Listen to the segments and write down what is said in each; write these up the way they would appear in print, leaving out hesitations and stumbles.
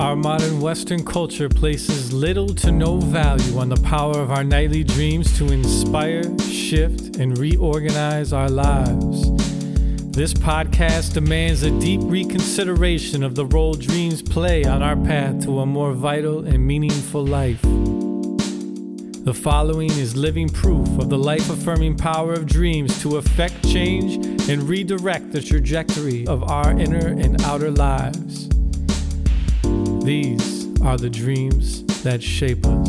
Our modern Western culture places little to no value on the power of our nightly dreams to inspire, shift, and reorganize our lives. This podcast demands a deep reconsideration of the role dreams play on our path to a more vital and meaningful life. The following is living proof of the life-affirming power of dreams to affect change and redirect the trajectory of our inner and outer lives. These are the dreams that shape us.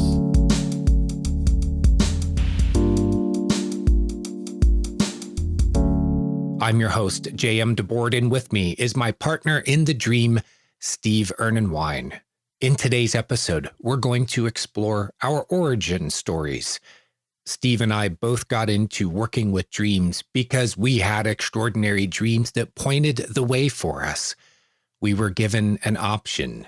I'm your host, J.M. DeBoard, and with me is my partner in the dream, Steve Ernenwine. In today's episode, we're going to explore our origin stories. Steve and I both got into working with dreams because we had extraordinary dreams that pointed the way for us. We were given an option.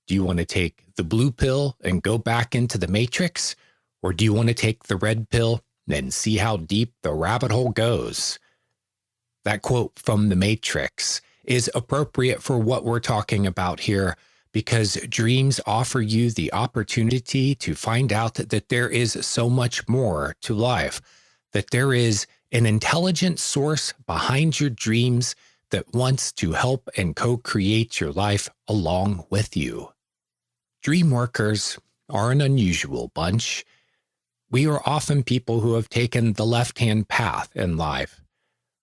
Do you want to take the blue pill and go back into the matrix? Or do you want to take the red pill and see how deep the rabbit hole goes? That quote from The Matrix is appropriate for what we're talking about here because dreams offer you the opportunity to find out that there is so much more to life, that there is an intelligent source behind your dreams that wants to help and co-create your life along with you. Dreamworkers are an unusual bunch. We are often people who have taken the left-hand path in life.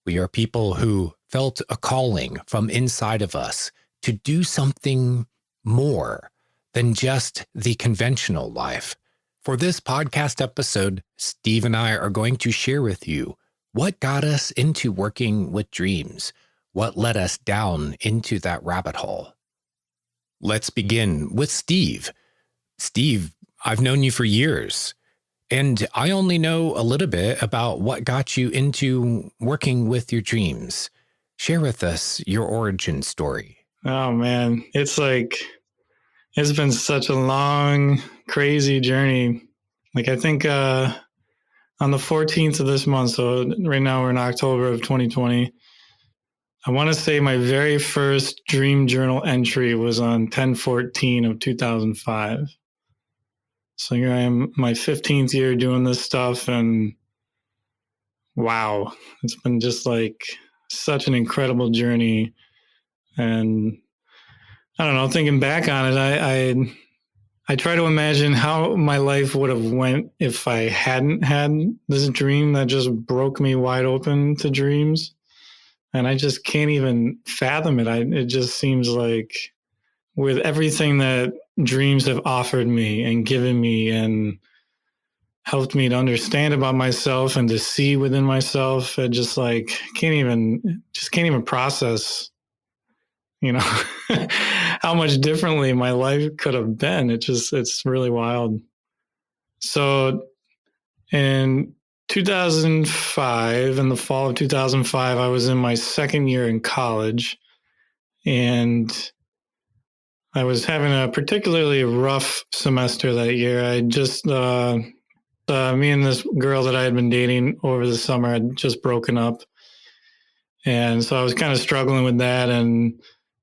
We are people who felt a calling from inside of us to do something more than just the conventional life. For this podcast episode, Steve and I are going to share with you what got us into working with dreams, what led us down into that rabbit hole. Let's begin with Steve. Steve, I've known you for years, and I only know a little bit about what got you into working with your dreams. Share with us your origin story. Oh, man. It's been such a long, crazy journey. I think on the 14th of this month, so right now we're in October of 2020, I want to say my very first dream journal entry was on 10/14 of 2005. So here I am, my 15th year doing this stuff, and wow, it's been just such an incredible journey. And I don't know, thinking back on it, I try to imagine how my life would have went if I hadn't had this dream that just broke me wide open to dreams. And I just can't even fathom it. It just seems like with everything that dreams have offered me and given me and helped me to understand about myself and to see within myself, it just can't even process, how much differently my life could have been. It's really wild. So in 2005, in the fall of 2005, I was in my second year in college, and I was having a particularly rough semester that year. I just, me and this girl that I had been dating over the summer had just broken up. And so I was kind of struggling with that and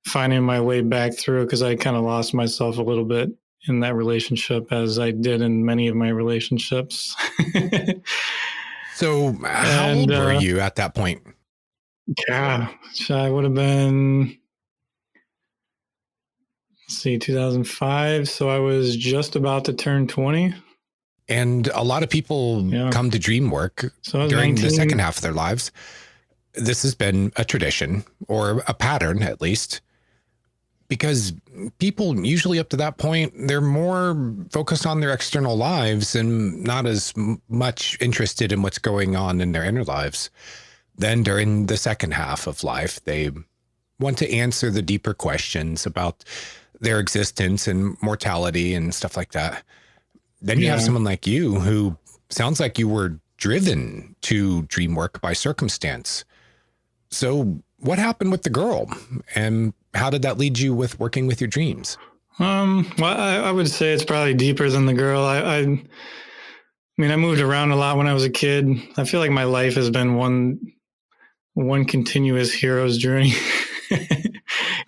finding my way back through because I kind of lost myself a little bit in that relationship, as I did in many of my relationships. So how old were you at that point? Yeah, I would have been, 2005. So I was just about to turn 20. And a lot of people come to dream work during 19. The second half of their lives. This has been a tradition, or a pattern at least, because people usually up to that point, they're more focused on their external lives and not as much interested in what's going on in their inner lives. Then during the second half of life, they want to answer the deeper questions about their existence and mortality and stuff like that. Then you have someone like you who sounds like you were driven to dream work by circumstance. So what happened with the girl, and how did that lead you with working with your dreams? Well, I would say it's probably deeper than the girl. I mean, I moved around a lot when I was a kid. I feel like my life has been one continuous hero's journey.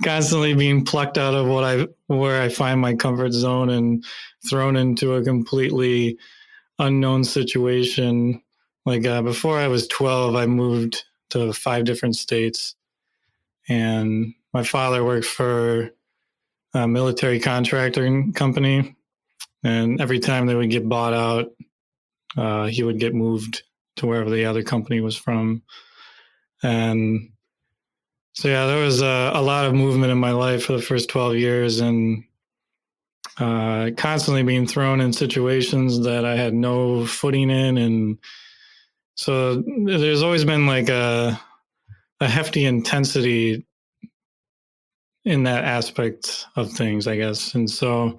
constantly being plucked out of where I find my comfort zone and thrown into a completely unknown situation. Like before I was 12, I moved to 5 different states, and my father worked for a military contracting company, and every time they would get bought out, he would get moved to wherever the other company was from. And so, yeah, there was a lot of movement in my life for the first 12 years, and constantly being thrown in situations that I had no footing in. And so there's always been like a hefty intensity in that aspect of things, I guess. And so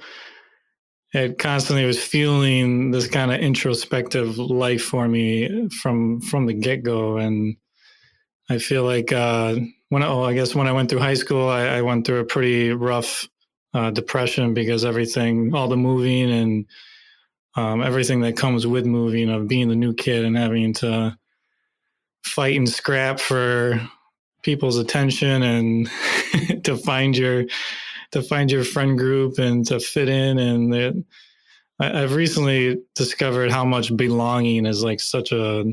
it constantly was fueling this kind of introspective life for me from the get-go. And I feel like when I went through high school, I went through a pretty rough depression because all the moving and everything that comes with moving, of being the new kid and having to fight and scrap for people's attention and to find your friend group and to fit in. And I've recently discovered how much belonging is like such a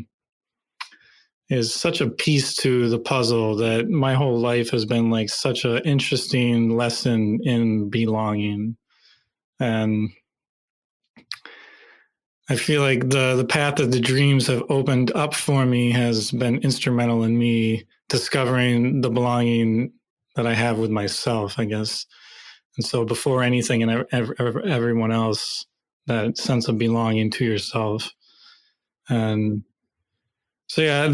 piece to the puzzle, that my whole life has been like such an interesting lesson in belonging. And I feel like the path that the dreams have opened up for me has been instrumental in me discovering the belonging that I have with myself, I guess. And so before anything and everyone else, that sense of belonging to yourself. And so, yeah, I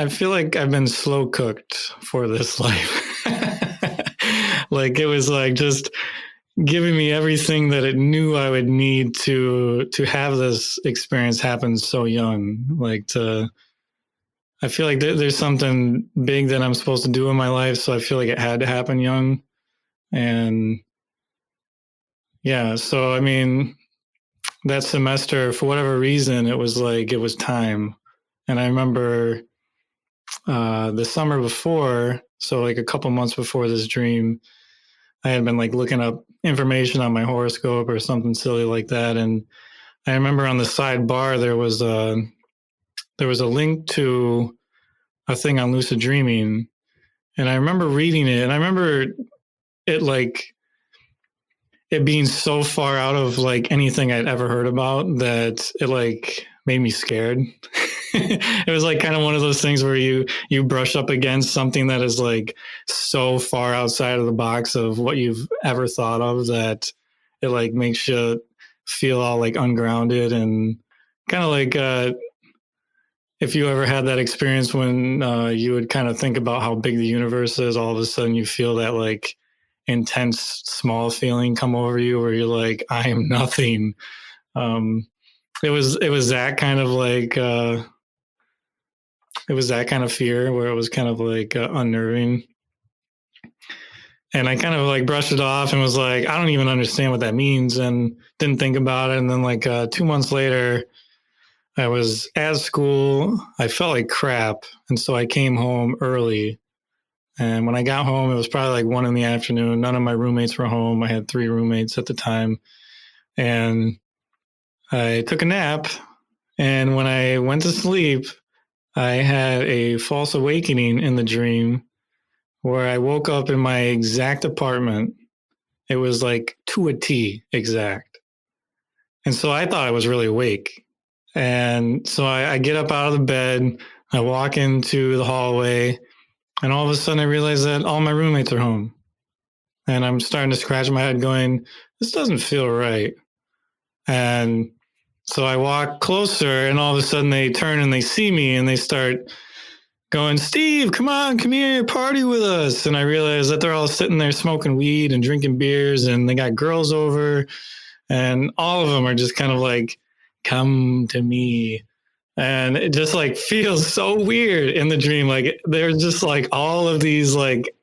feel like I've been slow cooked for this life. Like, it was like just giving me everything that it knew I would need to have this experience happen so young. I feel like there's something big that I'm supposed to do in my life. So I feel like it had to happen young. And yeah, so I mean, that semester, for whatever reason, it was time. And I remember the summer before, so like a couple months before this dream, I had been like looking up information on my horoscope or something silly like that. And I remember on the sidebar there was a link to a thing on lucid dreaming. And I remember reading it, and I remember it being so far out of like anything I'd ever heard about that it like made me scared. It was like kind of one of those things where you brush up against something that is like so far outside of the box of what you've ever thought of, that it like makes you feel all like ungrounded. And kind of like if you ever had that experience when you would kind of think about how big the universe is, all of a sudden you feel that like intense small feeling come over you where you're like, I am nothing. It was that kind of like it was that kind of fear where it was kind of like unnerving. And I kind of like brushed it off and was like, I don't even understand what that means, and didn't think about it. And then like 2 months later, I was at school. I felt like crap, and so I came home early. And when I got home, it was probably like 1 PM. None of my roommates were home. I had 3 roommates at the time. And I took a nap. And when I went to sleep, I had a false awakening in the dream where I woke up in my exact apartment. It was like to a T exact. And so I thought I was really awake. And so I get up out of the bed, I walk into the hallway, and all of a sudden I realize that all my roommates are home. And I'm starting to scratch my head going, this doesn't feel right. And so I walk closer, and all of a sudden they turn and they see me, and they start going, Steve, come on, come here, party with us. And I realize that they're all sitting there smoking weed and drinking beers, and they got girls over, and all of them are just kind of like, come to me. And it just like feels so weird in the dream. Like there's just like all of these like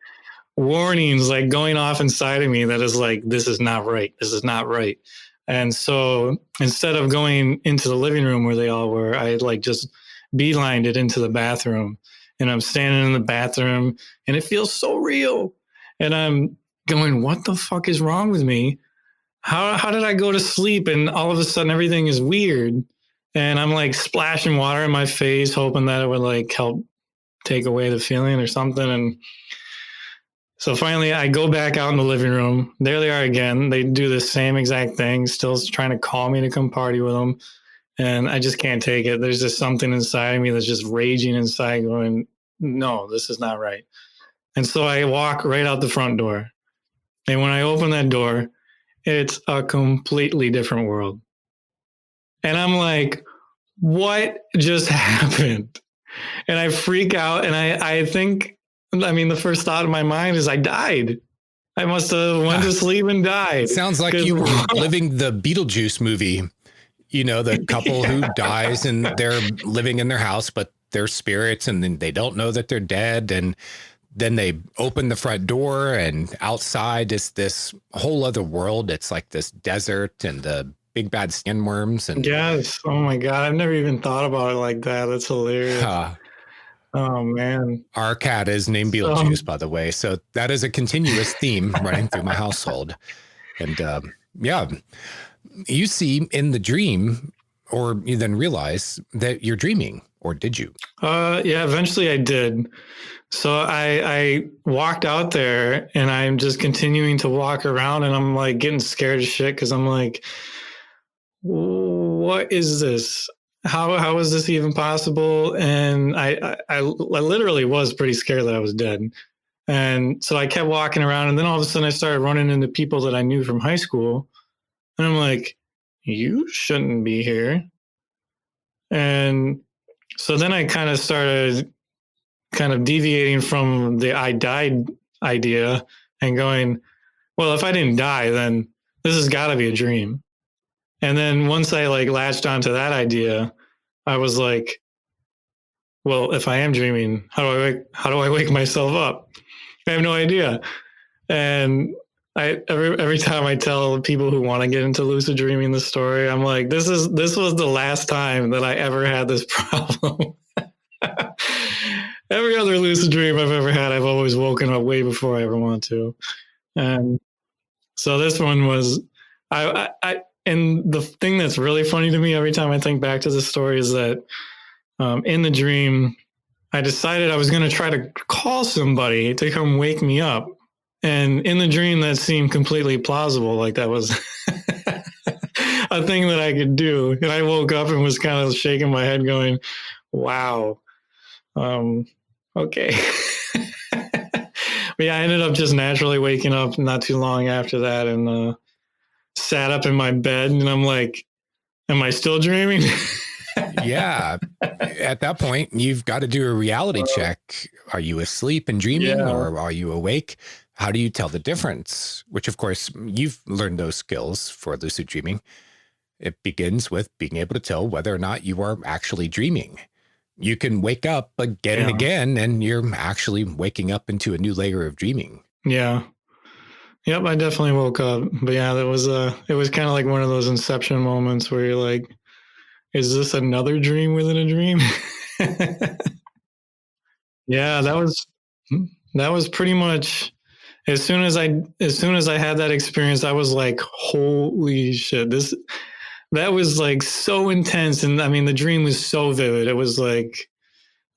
warnings like going off inside of me that is like, this is not right. This is not right. And so instead of going into the living room where they all were, I had like just beelined it into the bathroom. and I'm standing in the bathroom and it feels so real. And I'm going, what the fuck is wrong with me? How did I go to sleep and all of a sudden everything is weird? And I'm like splashing water in my face, hoping that it would like help take away the feeling or something. And so finally I go back out in the living room. There they are again. They do the same exact thing, still trying to call me to come party with them. And I just can't take it. There's just something inside of me that's just raging inside going, no, this is not right. And so I walk right out the front door. And when I open that door, it's a completely different world. And I'm like, what just happened? And I freak out. And I think, the first thought in my mind is I died. I must have went to sleep and died. Sounds like you were living the Beetlejuice movie. The couple who dies and they're living in their house, but they're spirits and then they don't know that they're dead. And then they open the front door and outside is this whole other world. It's like this desert and the big bad sandworms. And yes. Oh my God. I've never even thought about it like that. That's hilarious. Oh man. Our cat is named Beetlejuice, by the way. So that is a continuous theme running through my household. And you see in the dream, or you then realize that you're dreaming, or did you? Eventually I did. So I walked out there and I'm just continuing to walk around and I'm like getting scared as shit because I'm like, what is this? How is this even possible? And I literally was pretty scared that I was dead. And so I kept walking around and then all of a sudden I started running into people that I knew from high school. And I'm like, you shouldn't be here. And so then I kind of started deviating from the I died idea and going, well, if I didn't die, then this has got to be a dream. And then once I like latched onto that idea, I was like, well, if I am dreaming, how do I wake myself up? I have no idea. And every time I tell people who want to get into lucid dreaming the story, I'm like, this was the last time that I ever had this problem. Every other lucid dream I've ever had, I've always woken up way before I ever want to. And so this one was, and the thing that's really funny to me every time I think back to this story is that in the dream, I decided I was going to try to call somebody to come wake me up. And in the dream, that seemed completely plausible. Like that was a thing that I could do. And I woke up and was kind of shaking my head going, wow. Okay. But yeah, I ended up just naturally waking up not too long after that and sat up in my bed and I'm like, am I still dreaming? Yeah. At that point, you've got to do a reality check. Are you asleep and dreaming or are you awake? How do you tell the difference? Which, of course, you've learned those skills for lucid dreaming. It begins with being able to tell whether or not you are actually dreaming. You can wake up again and again, and you're actually waking up into a new layer of dreaming. Yeah. Yep, I definitely woke up. But yeah, it was kind of like one of those inception moments where you're like, is this another dream within a dream? Yeah, that was pretty much as soon as I had that experience, I was like, holy shit, that was like so intense. And the dream was so vivid. It was like,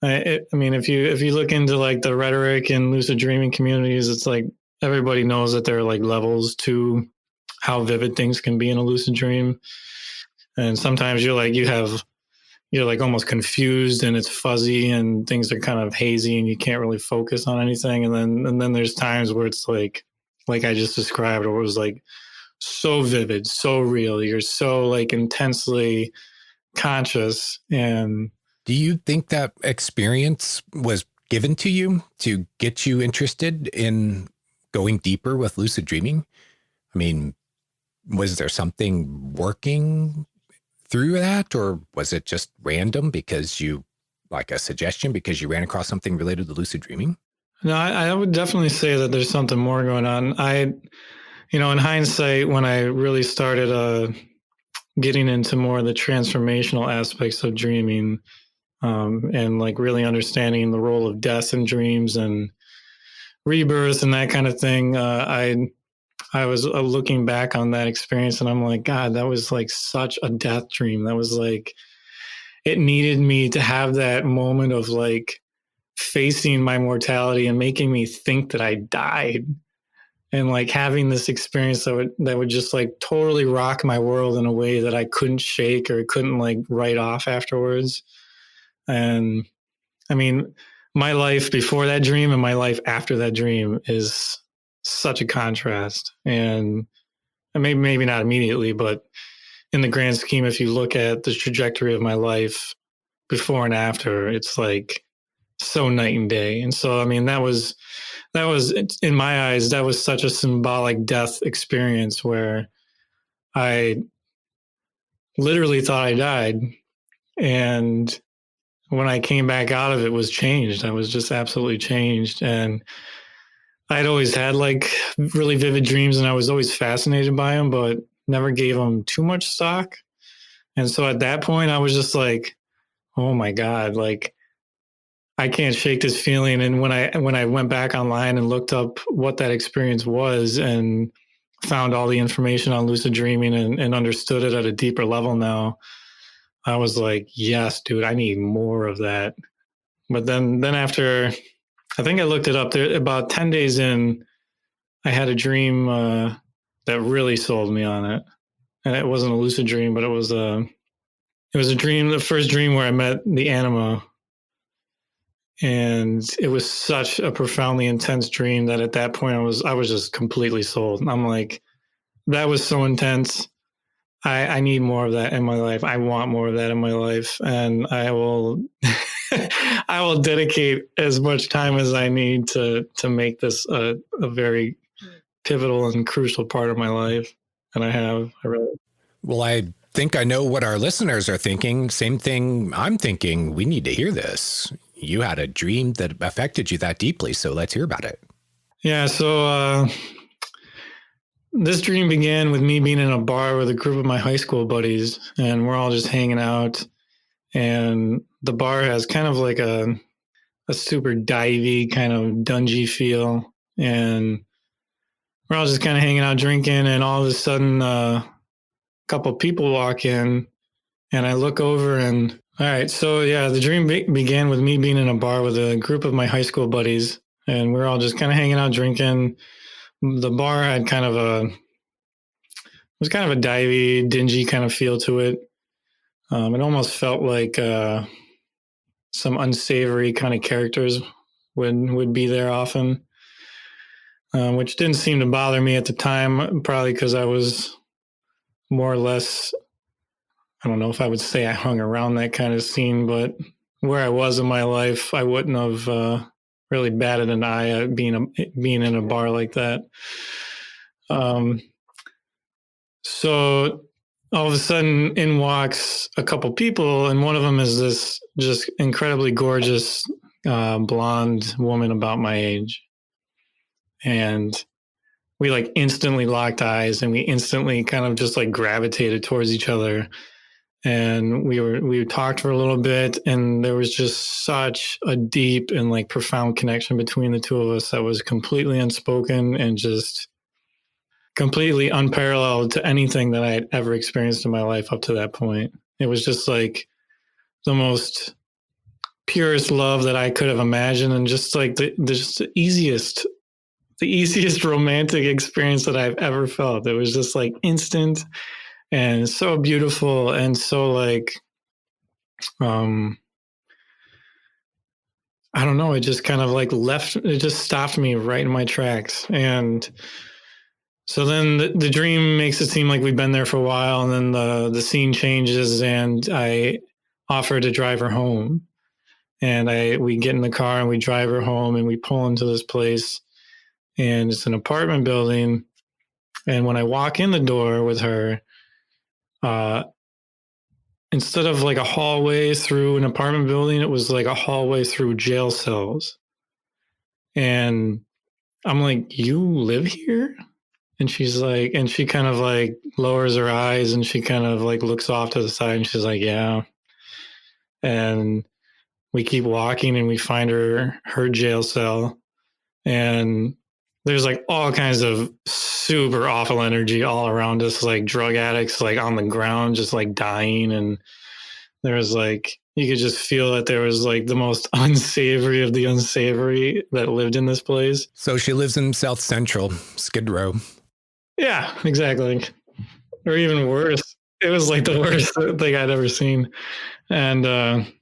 if you look into like the rhetoric and lucid dreaming communities, it's like everybody knows that there are like levels to how vivid things can be in a lucid dream. And sometimes you're like almost confused and it's fuzzy and things are kind of hazy and you can't really focus on anything. And then there's times where it's like I just described, where it was like so vivid, so real. You're so like intensely conscious. And do you think that experience was given to you to get you interested in going deeper with lucid dreaming? Was there something working through that, or was it just random because you like a suggestion because you ran across something related to lucid dreaming? No, I would definitely say that there's something more going on. In hindsight, when I really started getting into more of the transformational aspects of dreaming, and like really understanding the role of death in dreams and rebirth and that kind of thing. I was looking back on that experience and I'm like, God, that was like such a death dream. That was like, it needed me to have that moment of like facing my mortality and making me think that I died, and like having this experience that would just like totally rock my world in a way that I couldn't shake or couldn't like write off afterwards. And I mean, my life before that dream and my life after that dream is such a contrast. And maybe not immediately, but in the grand scheme, if you look at the trajectory of my life before and after, it's like so night and day. And so, I mean, that was in my eyes, that was such a symbolic death experience where I literally thought I died. And when I came back out of it, was changed. I was just absolutely changed. And I'd always had like really vivid dreams and I was always fascinated by them, but never gave them too much stock. And so at that point, I was just like, oh my God, like I can't shake this feeling. And when I went back online and looked up what that experience was and found all the information on lucid dreaming and understood it at a deeper level now, I was like, yes, dude, I need more of that. But then after, I think I looked it up there, about 10 days in, I had a dream that really sold me on it. And it wasn't a lucid dream, but it was a dream, the first dream where I met the anima. And it was such a profoundly intense dream that at that point I was just completely sold. I'm like, that was so intense. I need more of that in my life. I want more of that in my life. And I will I will dedicate as much time as I need to make this a very pivotal and crucial part of my life. And I really. Well, I think I know what our listeners are thinking. Same thing I'm thinking. We need to hear this. You had a dream that affected you that deeply, so let's hear about it. Yeah, so this dream began with me being in a bar with a group of my high school buddies, and we're all just hanging out. And the bar has kind of like a super divey kind of dungy feel. And we're all just kind of hanging out drinking, and all of a sudden a couple people walk in, and I look over and, all right, so yeah, the dream began with me being in a bar with a group of my high school buddies, and we're all just kind of hanging out drinking. The bar had kind of a divey, dingy kind of feel to it. It almost felt like some unsavory kind of characters would be there often, which didn't seem to bother me at the time, probably because I was more or less, I don't know if I would say I hung around that kind of scene, but where I was in my life, I wouldn't have really batted an eye at being in a bar like that. So all of a sudden in walks a couple people, and one of them is this just incredibly gorgeous blonde woman about my age. And we like instantly locked eyes, and we instantly kind of just like gravitated towards each other. And we talked for a little bit, and there was just such a deep and like profound connection between the two of us that was completely unspoken and just completely unparalleled to anything that I had ever experienced in my life up to that point. It was just like the most purest love that I could have imagined, and just like the easiest romantic experience that I've ever felt. It was just like instant and so beautiful and so like, I don't know, it just kind of like it just stopped me right in my tracks. And so then the dream makes it seem like we've been there for a while, and then the scene changes, and I offer to drive her home. And we get in the car and we drive her home, and we pull into this place, and it's an apartment building. And when I walk in the door with her, instead of like a hallway through an apartment building, it was like a hallway through jail cells. And I'm like, you live here? And she's like, and she kind of like lowers her eyes, and she kind of like looks off to the side, and she's like, yeah. And we keep walking and we find her jail cell, and there's like all kinds of super awful energy all around us, like drug addicts, like on the ground, just like dying. And there was like, you could just feel that there was like the most unsavory of the unsavory that lived in this place. So she lives in South Central, Skid Row. Yeah, exactly. Or even worse. It was like the worst thing I'd ever seen. And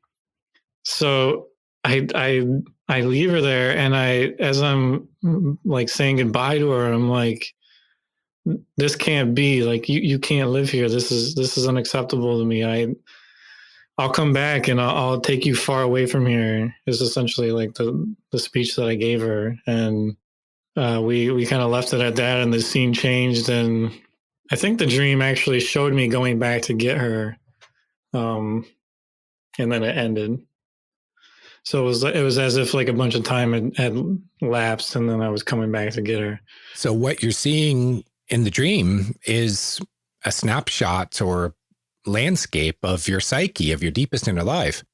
so I leave her there, and as I'm like saying goodbye to her, I'm like, this can't be, like, you can't live here. This is unacceptable to me. I'll come back and I'll take you far away from here, is essentially like the speech that I gave her. And we kind of left it at that, and the scene changed. And I think the dream actually showed me going back to get her. And then it ended. So it was as if like a bunch of time had lapsed, and then I was coming back to get her. So what you're seeing in the dream is a snapshot or landscape of your psyche, of your deepest inner life.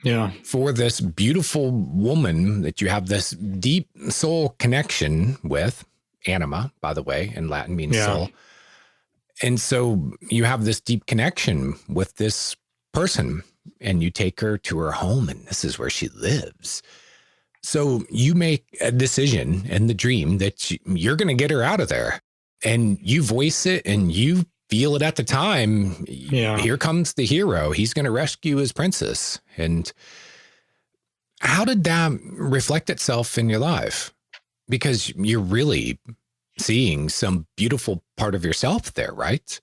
Yeah. For this beautiful woman that you have this deep soul connection with, anima, by the way, in Latin means soul. And so you have this deep connection with this person, and you take her to her home, and this is where she lives. So you make a decision in the dream that you're going to get her out of there, and you voice it, and you feel it at the time. Yeah. Here comes the hero. He's going to rescue his princess. And how did that reflect itself in your life? Because you're really seeing some beautiful part of yourself there, right?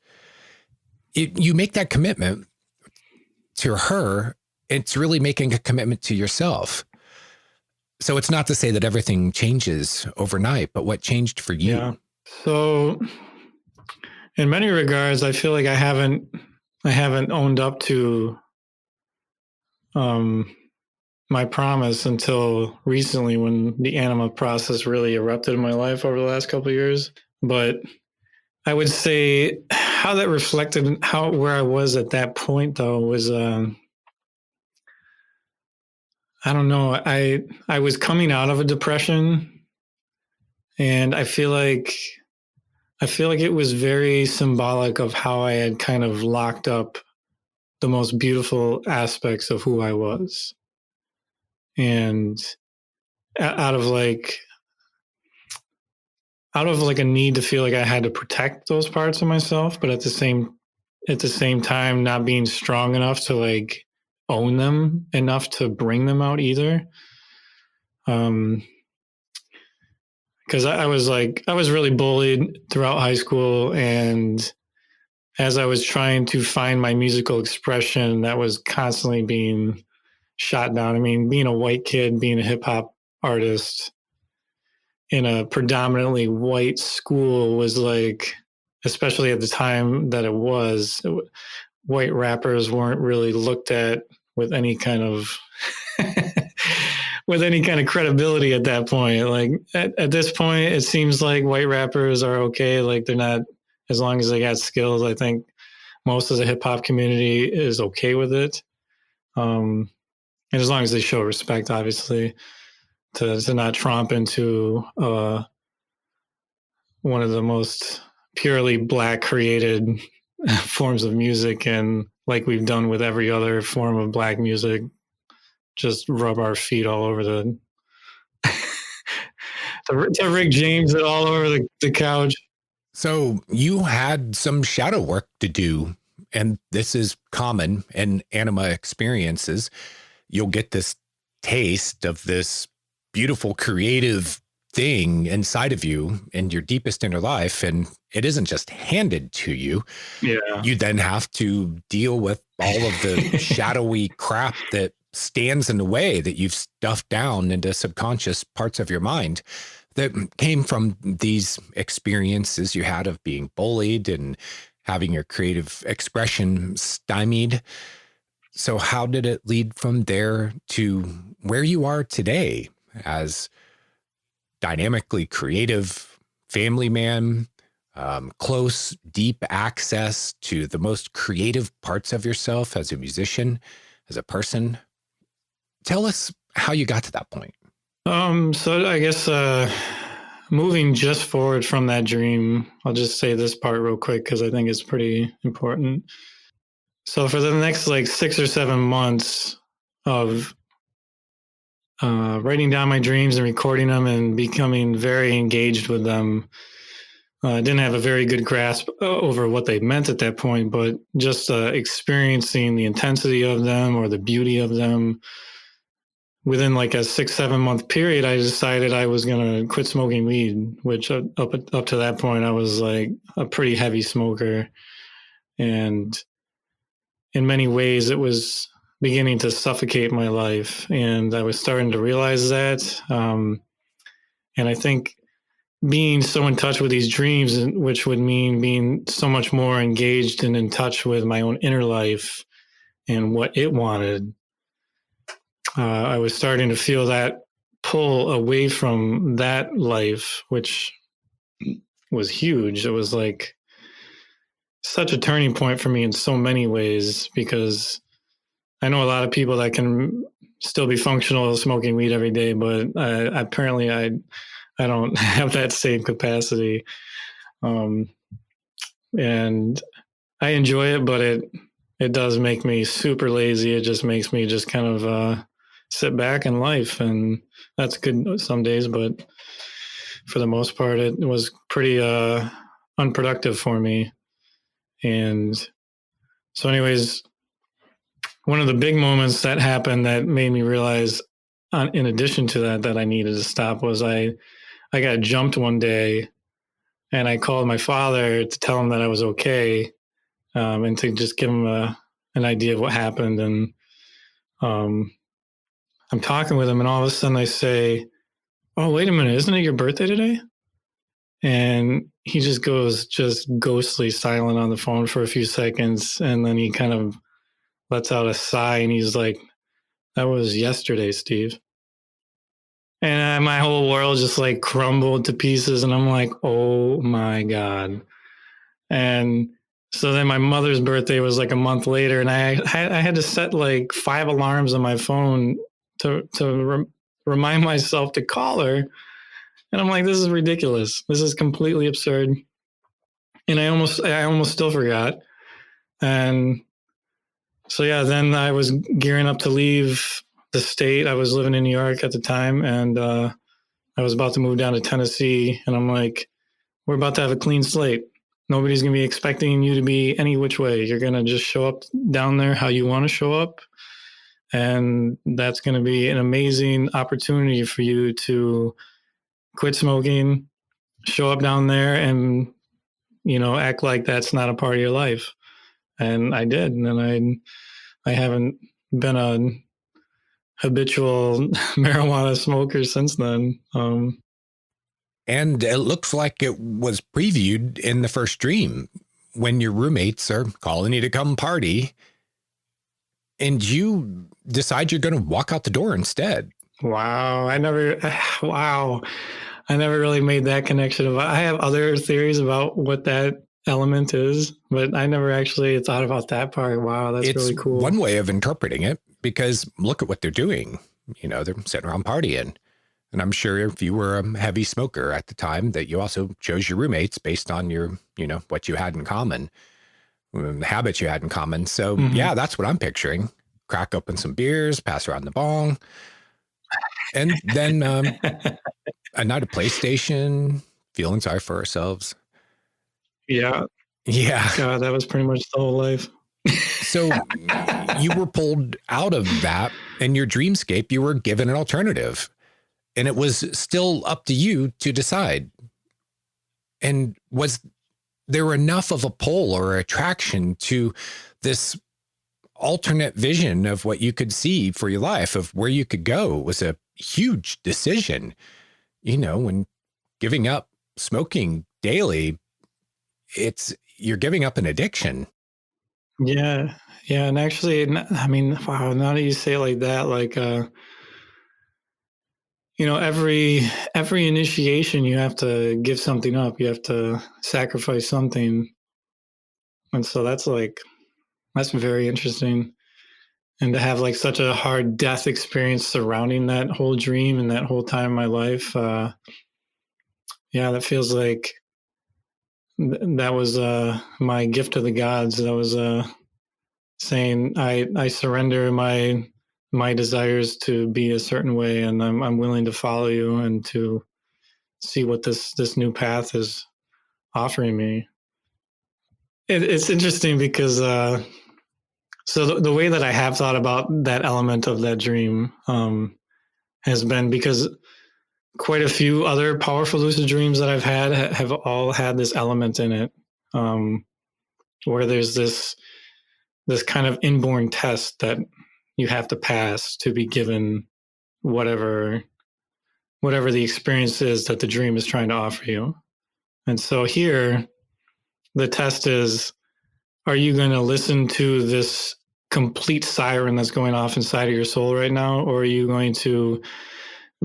You make that commitment to her. It's really making a commitment to yourself. So it's not to say that everything changes overnight, but what changed for you? Yeah. So in many regards, I feel like I haven't owned up to my promise until recently, when the anima process really erupted in my life over the last couple of years. But I would say how that reflected where I was at that point, though, was I don't know. I was coming out of a depression, and I feel like it was very symbolic of how I had kind of locked up the most beautiful aspects of who I was. And out of like a need to feel like I had to protect those parts of myself, but at the same time, not being strong enough to like own them enough to bring them out either. Because I was really bullied throughout high school, and as I was trying to find my musical expression, that was constantly being shot down. I mean, being a white kid, being a hip hop artist in a predominantly white school was like, especially at the time that it was, white rappers weren't really looked at with any kind of credibility at that point. Like at this point, it seems like white rappers are okay. Like they're not, as long as they got skills, I think most of the hip hop community is okay with it. And as long as they show respect, obviously, to not tromp into one of the most purely Black created forms of music, and like we've done with every other form of Black music, just rub our feet all over to Rick James it all over the couch. So you had some shadow work to do, and this is common in anima experiences. You'll get this taste of this beautiful creative thing inside of you in your deepest inner life, and it isn't just handed to you. Yeah. You then have to deal with all of the shadowy crap that stands in the way, that you've stuffed down into subconscious parts of your mind that came from these experiences you had of being bullied and having your creative expression stymied. So how did it lead from there to where you are today as dynamically creative family man, close, deep access to the most creative parts of yourself as a musician, as a person? Tell us how you got to that point. So I guess moving just forward from that dream, I'll just say this part real quick because I think it's pretty important. So for the next like 6 or 7 months of writing down my dreams and recording them and becoming very engaged with them, I didn't have a very good grasp over what they meant at that point, but just experiencing the intensity of them or the beauty of them. Within like a 6-7 month period, I decided I was going to quit smoking weed, which up to that point, I was like a pretty heavy smoker. And in many ways, it was beginning to suffocate my life. And I was starting to realize that. And I think being so in touch with these dreams, which would mean being so much more engaged and in touch with my own inner life and what it wanted, I was starting to feel that pull away from that life, which was huge. It was like such a turning point for me in so many ways, because I know a lot of people that can still be functional smoking weed every day, but apparently I don't have that same capacity. And I enjoy it, but it does make me super lazy. It just makes me just kind of sit back in life, and that's good some days, but for the most part, it was pretty unproductive for me. And so anyways, one of the big moments that happened that made me realize, in addition to that I needed to stop, was I got jumped one day, and I called my father to tell him that I was okay, and to just give him an idea of what happened. And I'm talking with him, and all of a sudden I say, "Oh, wait a minute, isn't it your birthday today?" And he just goes ghostly silent on the phone for a few seconds, and then he kind of lets out a sigh, and he's like, "That was yesterday, Steve." And my whole world just like crumbled to pieces, and I'm like, "Oh my God." And so then my mother's birthday was like a month later, and I had to set like 5 alarms on my phone to remind myself to call her. And I'm like, this is ridiculous. This is completely absurd. And I almost still forgot. And so, yeah, then I was gearing up to leave the state. I was living in New York at the time, and I was about to move down to Tennessee. And I'm like, we're about to have a clean slate. Nobody's going to be expecting you to be any which way. You're going to just show up down there how you want to show up. And that's going to be an amazing opportunity for you to quit smoking, show up down there, and, act like that's not a part of your life. And I did. And I haven't been a habitual marijuana smoker since then. And it looks like it was previewed in the first dream when your roommates are calling you to come party, and you decide you're going to walk out the door instead. Wow. I never really made that connection. I have other theories about what that element is, but I never actually thought about that part. Wow, that's really cool. It's one way of interpreting it, because look at what they're doing. They're sitting around partying. And I'm sure if you were a heavy smoker at the time, that you also chose your roommates based on your, what you had in common, habits you had in common. So yeah, that's what I'm picturing. Crack open some beers, pass around the bong, and then a night of PlayStation, feeling sorry for ourselves. Yeah. God, that was pretty much the whole life. So you were pulled out of that, and your dreamscape, you were given an alternative, and it was still up to you to decide. And was there enough of a pull or attraction to this alternate vision of what you could see for your life, of where you could go? It was a huge decision. When giving up smoking daily, you're giving up an addiction. Yeah. And actually, I mean, wow, now that you say it like that, like, every initiation, you have to give something up. You have to sacrifice something. And so that's very interesting. And to have like such a hard death experience surrounding that whole dream and that whole time in my life, that feels like that was my gift to the gods. That was saying I surrender my desires to be a certain way, and I'm willing to follow you and to see what this new path is offering me. It's interesting because so the way that I have thought about that element of that dream has been because quite a few other powerful lucid dreams that I've had have all had this element in it, where there's this kind of inborn test that you have to pass to be given whatever the experience is that the dream is trying to offer you. And so here, the test is, are you going to listen to this complete siren that's going off inside of your soul right now, or are you going to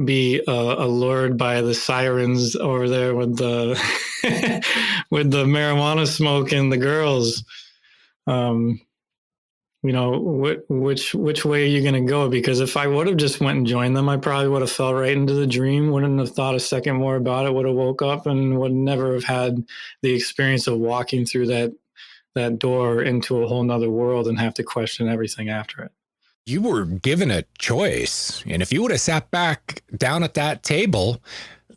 be allured by the sirens over there with the with the marijuana smoke and the girls? Which way are you going to go? Because if I would have just went and joined them, I probably would have fell right into the dream, wouldn't have thought a second more about it, would have woke up and would never have had the experience of walking through that door into a whole nother world and have to question everything after it. You were given a choice. And if you would have sat back down at that table,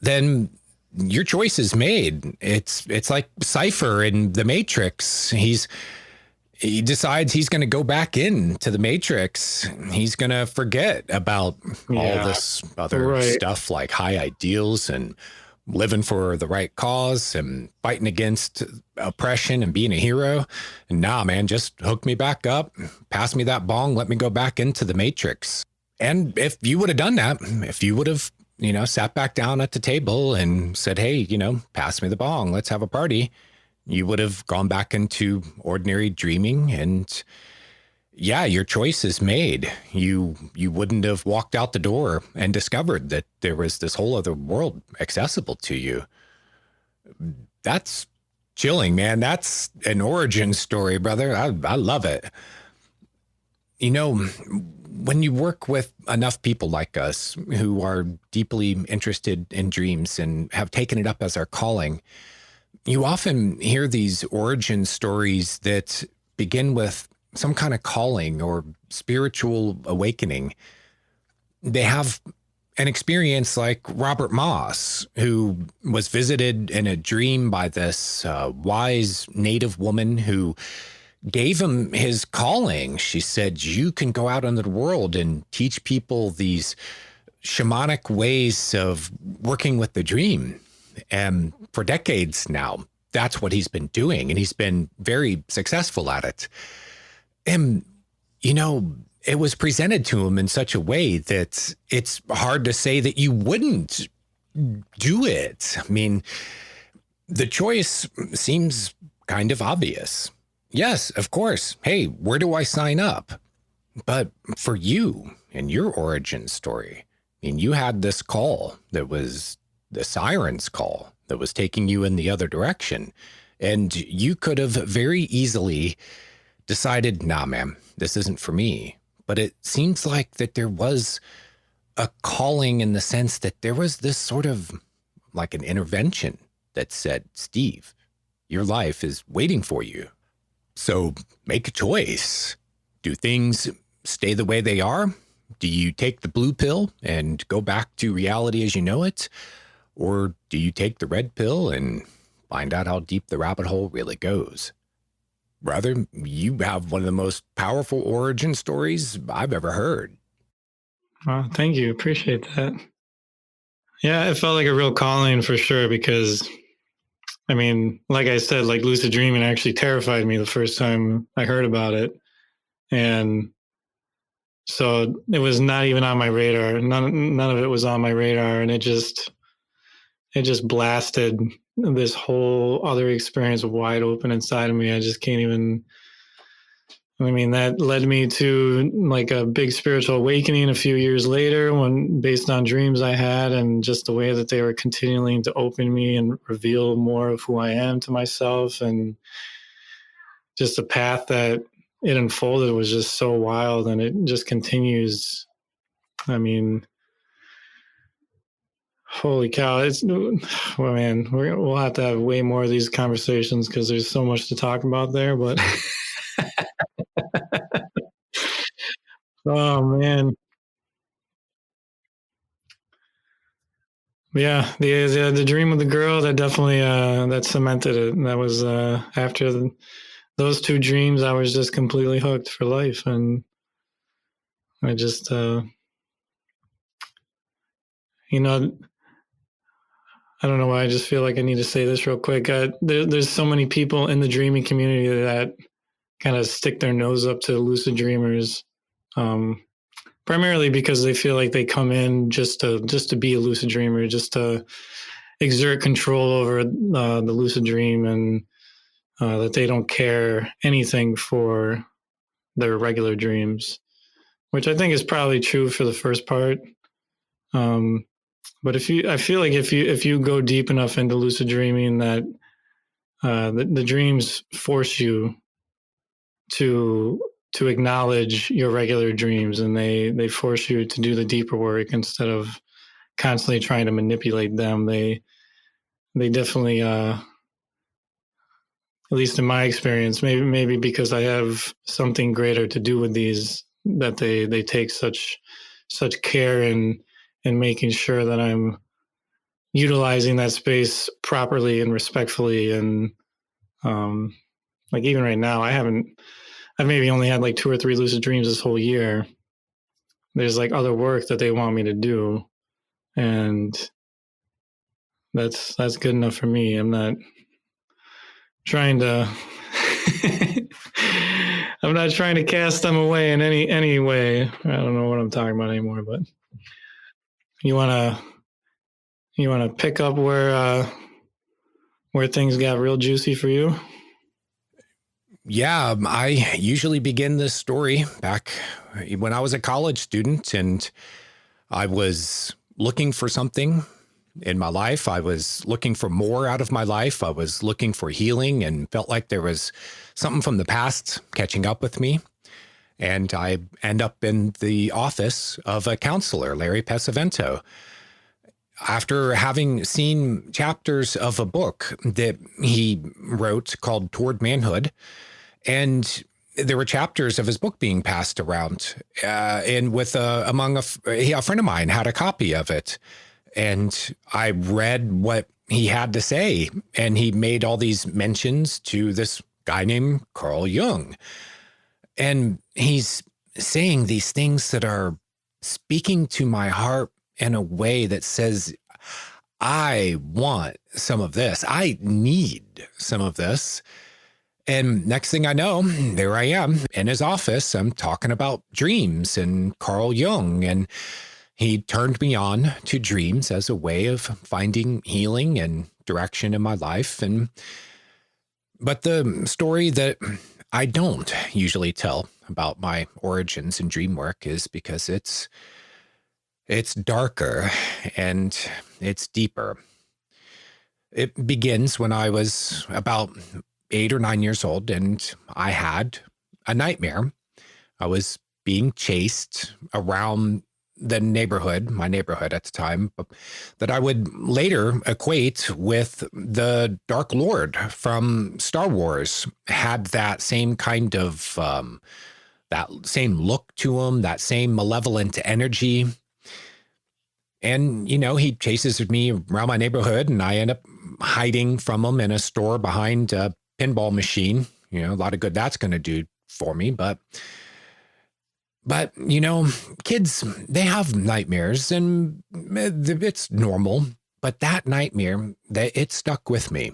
then your choice is made. It's like Cypher in The Matrix. He decides he's going to go back into the Matrix. He's going to forget about all this other stuff like high ideals and living for the right cause and fighting against oppression and being a hero. And nah, man, just hook me back up, pass me that bong, let me go back into the Matrix. And if you would have done that, if you would have, sat back down at the table and said, hey, pass me the bong, let's have a party, you would have gone back into ordinary dreaming, and your choice is made. You wouldn't have walked out the door and discovered that there was this whole other world accessible to you. That's chilling, man. That's an origin story, brother. I love it. When you work with enough people like us who are deeply interested in dreams and have taken it up as our calling, you often hear these origin stories that begin with some kind of calling or spiritual awakening. They have an experience like Robert Moss, who was visited in a dream by this wise native woman who gave him his calling. She said, you can go out into the world and teach people these shamanic ways of working with the dream. And for decades now, that's what he's been doing. And he's been very successful at it. And, it was presented to him in such a way that it's hard to say that you wouldn't do it. I mean, the choice seems kind of obvious. Yes, of course. Hey, where do I sign up? But for you and your origin story, you had this call that was the siren's call that was taking you in the other direction. And you could have very easily decided, nah, man, this isn't for me. But it seems like that there was a calling in the sense that there was this sort of like an intervention that said, Steve, your life is waiting for you. So make a choice. Do things stay the way they are? Do you take the blue pill and go back to reality as you know it? Or do you take the red pill and find out how deep the rabbit hole really goes? Brother, you have one of the most powerful origin stories I've ever heard. Well, thank you. Appreciate that. Yeah, it felt like a real calling for sure because, like I said, like lucid dreaming actually terrified me the first time I heard about it. And so it was not even on my radar. None of it was on my radar. And it just blasted this whole other experience wide open inside of me. I just can't even, that led me to like a big spiritual awakening a few years later based on dreams I had and just the way that they were continuing to open me and reveal more of who I am to myself, and just a path that it unfolded was just so wild, and it just continues. I mean, holy cow! Well, man, we'll have to have way more of these conversations because there's so much to talk about there. But oh man, yeah, the dream of the girl that definitely that cemented it. And that was after those two dreams, I was just completely hooked for life, and I just you know. I don't know why. I just feel like I need to say this real quick. There's so many people in the dreaming community that kind of stick their nose up to lucid dreamers, primarily because they feel like they come in just to be a lucid dreamer, just to exert control over the lucid dream, and that they don't care anything for their regular dreams, which I think is probably true for the first part. But I feel like if you go deep enough into lucid dreaming, that the dreams force you to acknowledge your regular dreams, and they force you to do the deeper work instead of constantly trying to manipulate them. They definitely, at least in my experience, maybe because I have something greater to do with these, that they take such care in making sure that I'm utilizing that space properly and respectfully. And like even right now, I've maybe only had like 2 or 3 lucid dreams this whole year. There's like other work that they want me to do, and that's good enough for me. I'm not trying to I'm not trying to cast them away in any way. I don't know what I'm talking about anymore, but you want to pick up where things got real juicy for you? Yeah, I usually begin this story back when I was a college student, and I was looking for something in my life. I was looking for more out of my life. I was looking for healing and felt like there was something from the past catching up with me. And I end up in the office of a counselor, Larry Pesavento, after having seen chapters of a book that he wrote called Toward Manhood. And there were chapters of his book being passed around, and with among a friend of mine had a copy of it. And I read what he had to say, and he made all these mentions to this guy named Carl Jung. And he's saying these things that are speaking to my heart in a way that says, I want some of this. I need some of this. And next thing I know, there I am in his office. I'm talking about dreams and Carl Jung. And he turned me on to dreams as a way of finding healing and direction in my life. But the story that I don't usually tell about my origins in dream work is because it's darker and it's deeper. It begins when I was about 8 or 9 years old, and I had a nightmare. I was being chased around the neighborhood, my neighborhood at the time, that I would later equate with the Dark Lord from Star Wars. Had that same kind of, that same look to him, that same malevolent energy. And, he chases me around my neighborhood, and I end up hiding from him in a store behind a pinball machine. A lot of good that's going to do for me. But, kids, they have nightmares, and it's normal. But that nightmare, it stuck with me.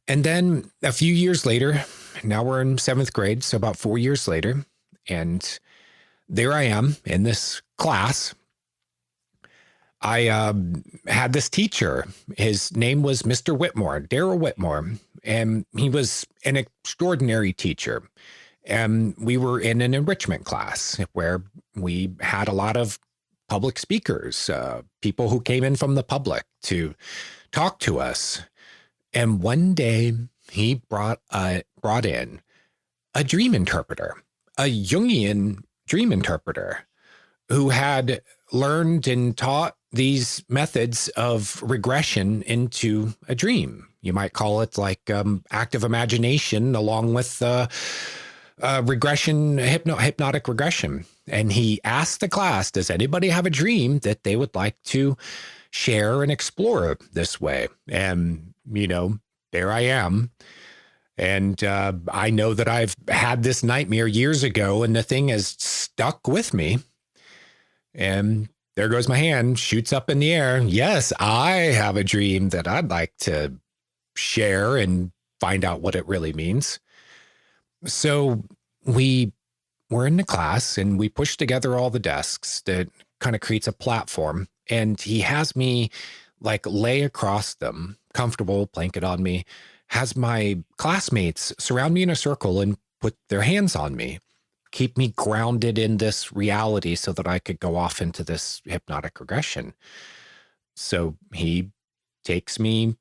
And then a few years later, now we're in 7th grade, so about 4 years later, and there I am in this class. I had this teacher. His name was Mr. Whitmore, Darrell Whitmore, and he was an extraordinary teacher. And we were in an enrichment class where we had a lot of public speakers, people who came in from the public to talk to us. And one day he brought in a dream interpreter, a Jungian dream interpreter who had learned and taught these methods of regression into a dream. You might call it like active imagination along with regression, hypnotic regression. And he asked the class, does anybody have a dream that they would like to share and explore this way? And, there I am. And I know that I've had this nightmare years ago, and the thing has stuck with me. And there goes my hand, shoots up in the air. Yes, I have a dream that I'd like to share and find out what it really means. So we were in the class and we pushed together all the desks that kind of creates a platform. And he has me like lay across them, comfortable, blanket on me, has my classmates surround me in a circle and put their hands on me, keep me grounded in this reality so that I could go off into this hypnotic regression. So he takes me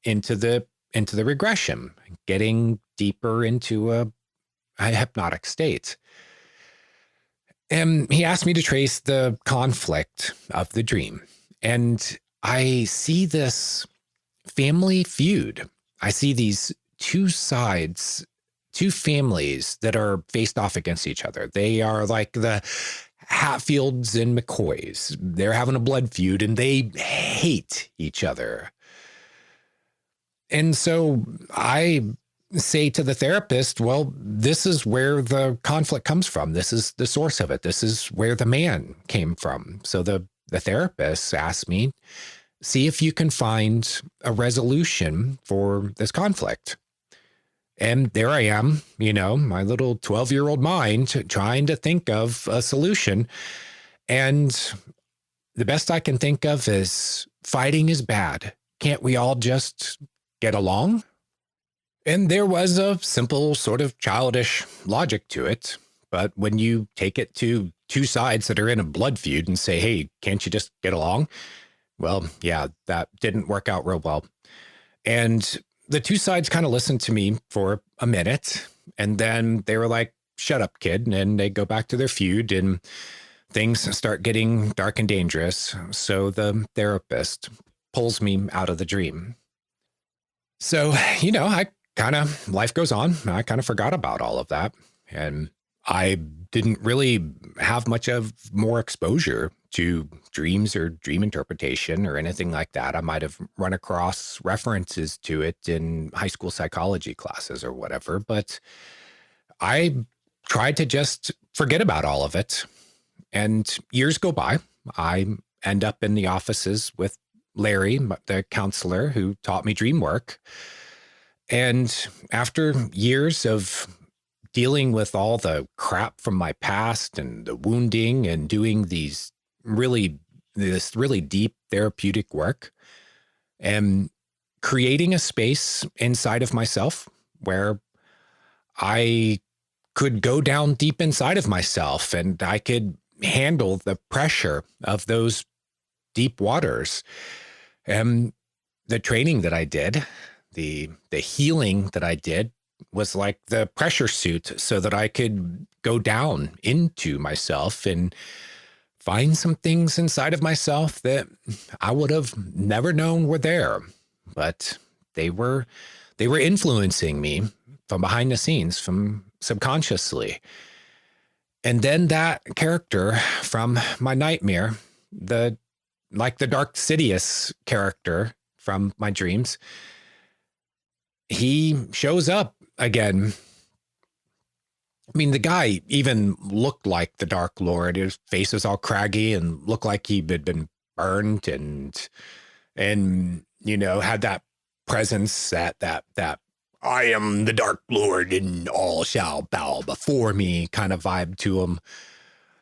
into the regression, getting deeper into a hypnotic state. And he asked me to trace the conflict of the dream. And I see this family feud. I see these two sides, two families that are faced off against each other. They are like the Hatfields and McCoys. They're having a blood feud and they hate each other. And so I say to the therapist, well, this is where the conflict comes from. This is the source of it. This is where the man came from. So the therapist asked me, see if you can find a resolution for this conflict. And there I am, my little 12-year-old mind trying to think of a solution. And the best I can think of is fighting is bad. Can't we all just get along? And there was a simple sort of childish logic to it. But when you take it to two sides that are in a blood feud and say, hey, can't you just get along? Well, yeah, that didn't work out real well. And the two sides kind of listened to me for a minute. And then they were like, shut up, kid. And they go back to their feud and things start getting dark and dangerous. So the therapist pulls me out of the dream. So, life goes on. I kind of forgot about all of that. And I didn't really have much of more exposure to dreams or dream interpretation or anything like that. I might have run across references to it in high school psychology classes or whatever, but I tried to just forget about all of it. And years go by. I end up in the offices with Larry, the counselor who taught me dream work. And after years of dealing with all the crap from my past and the wounding and doing this really deep therapeutic work and creating a space inside of myself where I could go down deep inside of myself and I could handle the pressure of those deep waters. And the training that I did, the healing that I did was like the pressure suit so that I could go down into myself and find some things inside of myself that I would have never known were there, but they were influencing me from behind the scenes, from subconsciously. And then that character from my nightmare, the Dark Sidious character from my dreams, he shows up again. I mean, the guy even looked like the Dark Lord. His face was all craggy and looked like he had been burned and had that presence that I am the Dark Lord and all shall bow before me kind of vibe to him.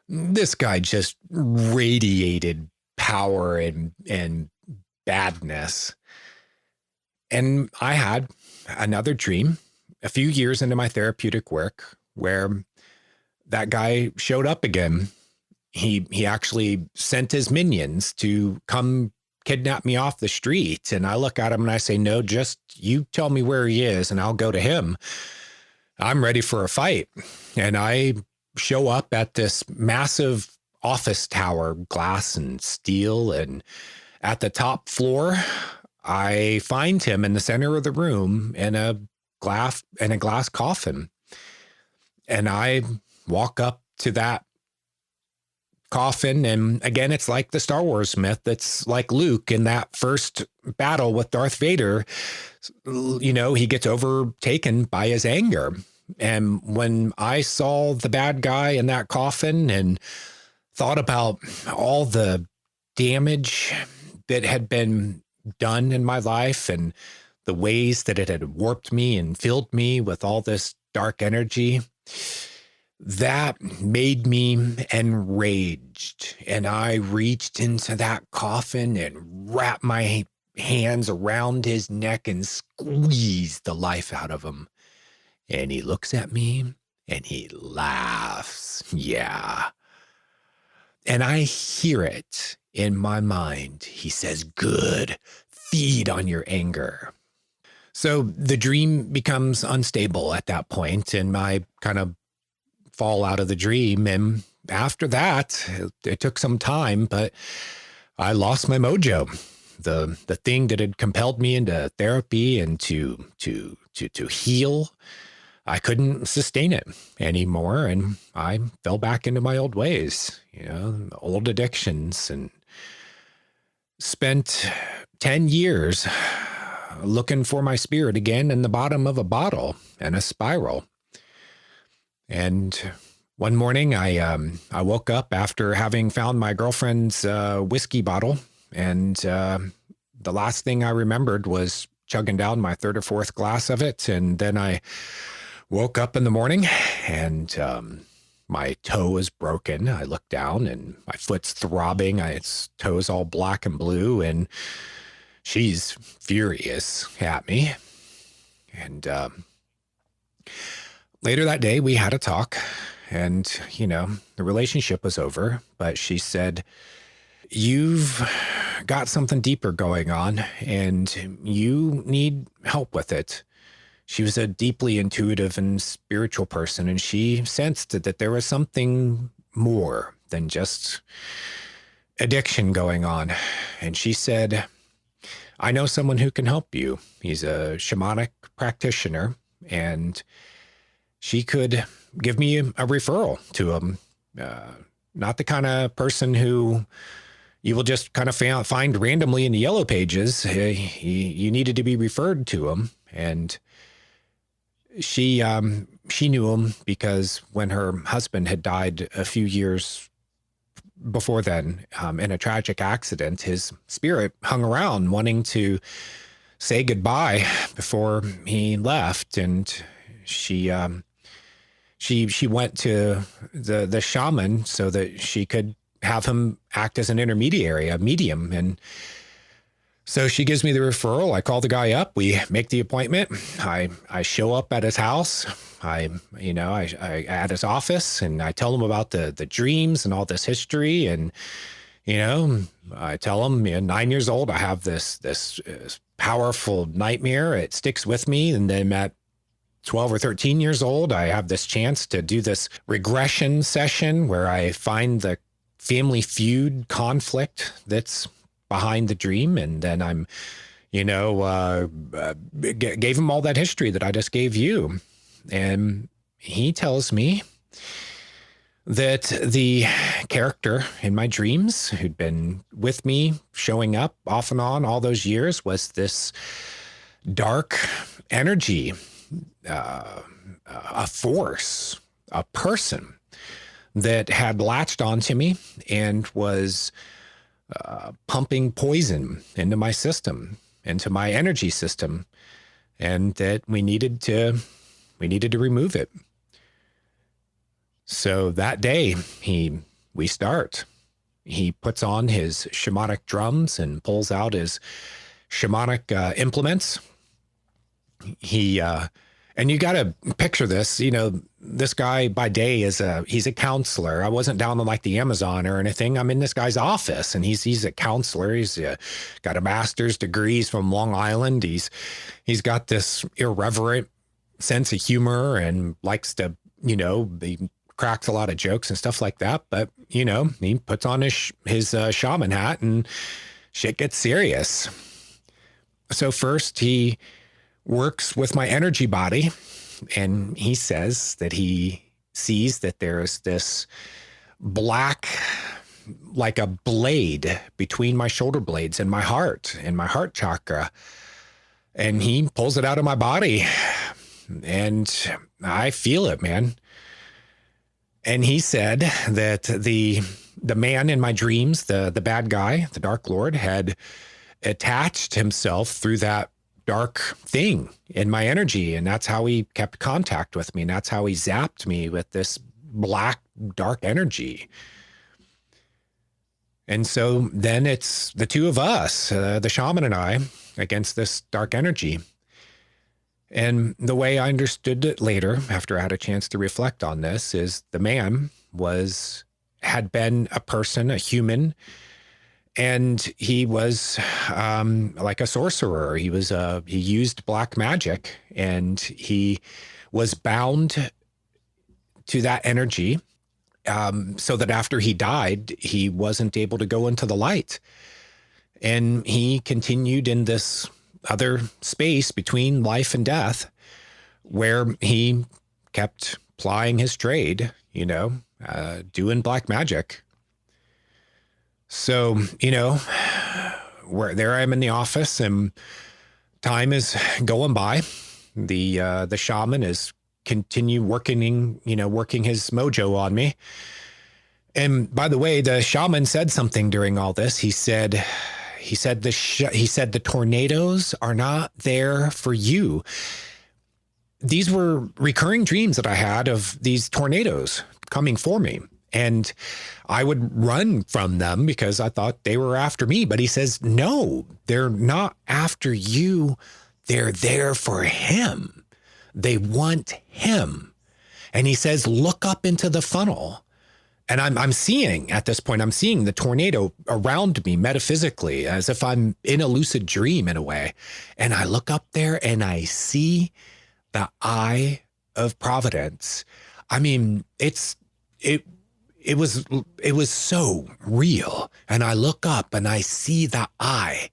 This guy just radiated power and badness. And I had another dream a few years into my therapeutic work where that guy showed up again. He actually sent his minions to come kidnap me off the street. And I look at him and I say, no, just you tell me where he is and I'll go to him. I'm ready for a fight. And I show up at this massive office tower, glass and steel. And at the top floor, I find him in the center of the room in a glass coffin. And I walk up to that coffin. And again, it's like the Star Wars myth. It's like Luke in that first battle with Darth Vader. You know, he gets overtaken by his anger. And when I saw the bad guy in that coffin and thought about all the damage that had been done in my life and the ways that it had warped me and filled me with all this dark energy, that made me enraged. And I reached into that coffin and wrapped my hands around his neck and squeezed the life out of him. And he looks at me and he laughs. Yeah. And I hear it in my mind. He says, "Good, feed on your anger." So the dream becomes unstable at that point, and I kind of fall out of the dream. And after that, it took some time, but I lost my mojo. The thing that had compelled me into therapy and to heal, I couldn't sustain it anymore. And I fell back into my old ways, you know, old addictions, and spent 10 years looking for my spirit again in the bottom of a bottle and a spiral. And one morning I woke up after having found my girlfriend's whiskey bottle. And the last thing I remembered was chugging down my third or fourth glass of it. And then I woke up in the morning and my toe was broken. I looked down and my foot's throbbing. Its toe's all black and blue. And she's furious at me. And later that day, we had a talk. And, you know, the relationship was over. But she said, "You've got something deeper going on and you need help with it." She was a deeply intuitive and spiritual person, and she sensed that there was something more than just addiction going on. And she said, "I know someone who can help you. He's a shamanic practitioner, and she could give me a referral to him. Not the kind of person who you will just kind of find randomly in the yellow pages. You needed to be referred to him." And she knew him because when her husband had died a few years before then, in a tragic accident, his spirit hung around wanting to say goodbye before he left. And she went to the shaman so that she could have him act as an intermediary, a medium. And so she gives me the referral. I call the guy up. We make the appointment. I show up at his house. I at his office, and I tell him about the dreams and all this history. And, you know, I tell him, 9 years old, I have this powerful nightmare. It sticks with me. And then at 12 or 13 years old, I have this chance to do this regression session where I find the family feud conflict that's behind the dream. And then I'm, gave him all that history that I just gave you. And he tells me that the character in my dreams who'd been with me, showing up off and on all those years, was this dark energy, a force, a person that had latched onto me and was pumping poison into my system, into my energy system, and that we needed to remove it. So that day we start. He puts on his shamanic drums and pulls out his shamanic implements. And you got to picture this, this guy by day he's a counselor. I wasn't down on like the Amazon or anything. I'm in this guy's office, and he's a counselor. He's got a master's degree. He's from Long Island. He's got this irreverent sense of humor and likes to, he cracks a lot of jokes and stuff like that. But, he puts on his shaman hat and shit gets serious. So first he works with my energy body, and he says that he sees that there's this black, like a blade between my shoulder blades and my heart chakra. And he pulls it out of my body, and I feel it, man. And he said that the man in my dreams, the bad guy, the Dark Lord, had attached himself through that dark thing in my energy. And that's how he kept contact with me. And that's how he zapped me with this black, dark energy. And so then it's the two of us, the shaman and I, against this dark energy. And the way I understood it later, after I had a chance to reflect on this, is the man had been a person, a human, and he was like a sorcerer. He used black magic, and he was bound to that energy, so that after he died, he wasn't able to go into the light. And he continued in this other space between life and death, where he kept plying his trade, doing black magic. So, there I am in the office, and time is going by. The shaman is working his mojo on me. And by the way, the shaman said something during all this. He said the tornadoes are not there for you. These were recurring dreams that I had of these tornadoes coming for me. And I would run from them because I thought they were after me. But he says, no, they're not after you. They're there for him. They want him. And he says, look up into the funnel. And I'm seeing the tornado around me metaphysically, as if I'm in a lucid dream in a way. And I look up there and I see the eye of providence. I mean, it was so real. And I look up and I see the eye,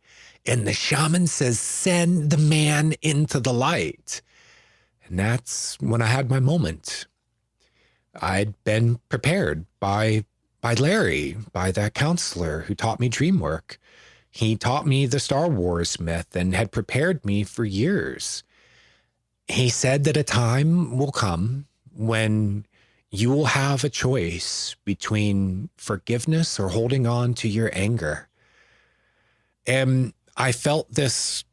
and the shaman says, send the man into the light. And that's when I had my moment. I'd been prepared by Larry, by that counselor who taught me dream work. He taught me the Star Wars myth and had prepared me for years. He said that a time will come when you will have a choice between forgiveness or holding on to your anger. And I felt this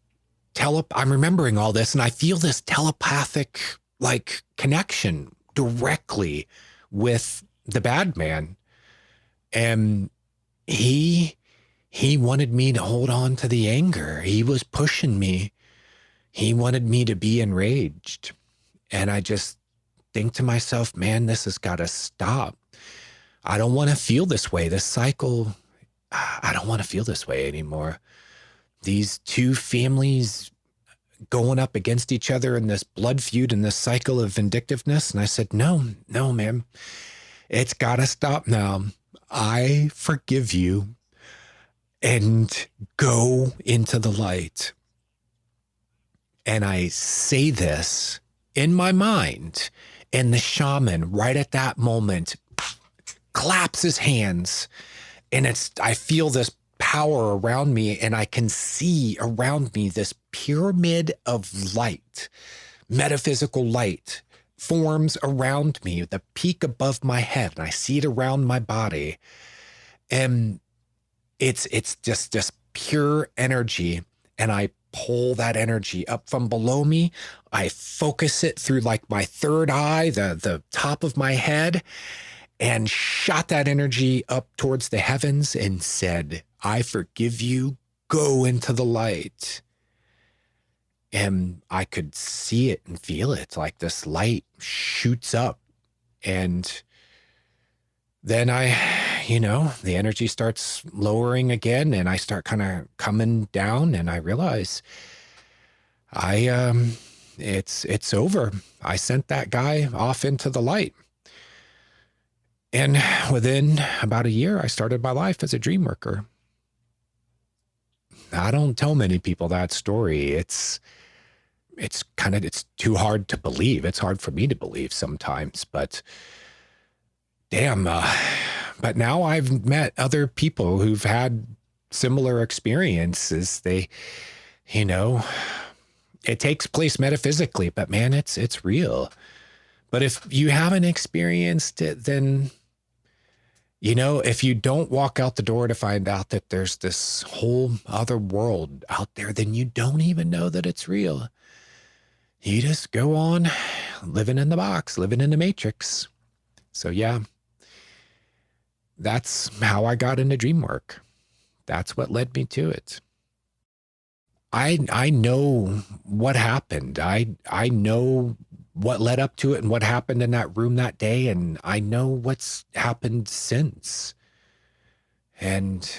I'm remembering all this, and I feel this telepathic connection directly with the bad man. And he wanted me to hold on to the anger. He was pushing me. He wanted me to be enraged. And I just think to myself, man, this has got to stop. I don't want to feel this way. This cycle, I don't want to feel this way anymore. These two families going up against each other in this blood feud and this cycle of vindictiveness. And I said, no, man, it's got to stop now. I forgive you, and go into the light. And I say this in my mind, and the shaman right at that moment claps his hands, and I feel this power around me, and I can see around me this pyramid of light, metaphysical light forms around me, the peak above my head, and I see it around my body. And it's just pure energy. And I pull that energy up from below me. I focus it through my third eye, the top of my head, and shot that energy up towards the heavens and said, I forgive you, go into the light. And I could see it and feel it, like this light shoots up. And then the energy starts lowering again, and I start kind of coming down, and I realize I it's over. I sent that guy off into the light. And within about a year, I started my life as a dream worker. I don't tell many people that story. It's too hard to believe. It's hard for me to believe sometimes, but damn. But now I've met other people who've had similar experiences. They, it takes place metaphysically, but man, it's real. But if you haven't experienced it, then, if you don't walk out the door to find out that there's this whole other world out there, then you don't even know that it's real. You just go on living in the box, living in the matrix. So yeah, that's how I got into dream work. That's what led me to it. I know what happened. I know what led up to it and what happened in that room that day. And I know what's happened since. And,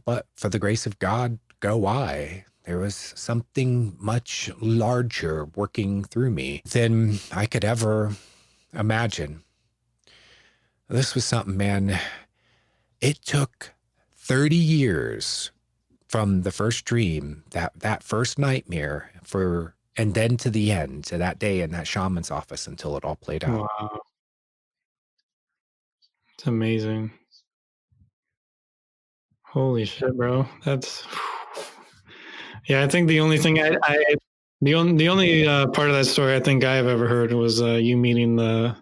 but for the grace of God, go I. There was something much larger working through me than I could ever imagine. This was something, man. It took 30 years from the first dream, that first nightmare, and then to the end, to that day in that shaman's office until it all played out. Wow. It's amazing. Holy shit, bro. That's, yeah, I think the only thing the only part of that story I think I've ever heard was you meeting the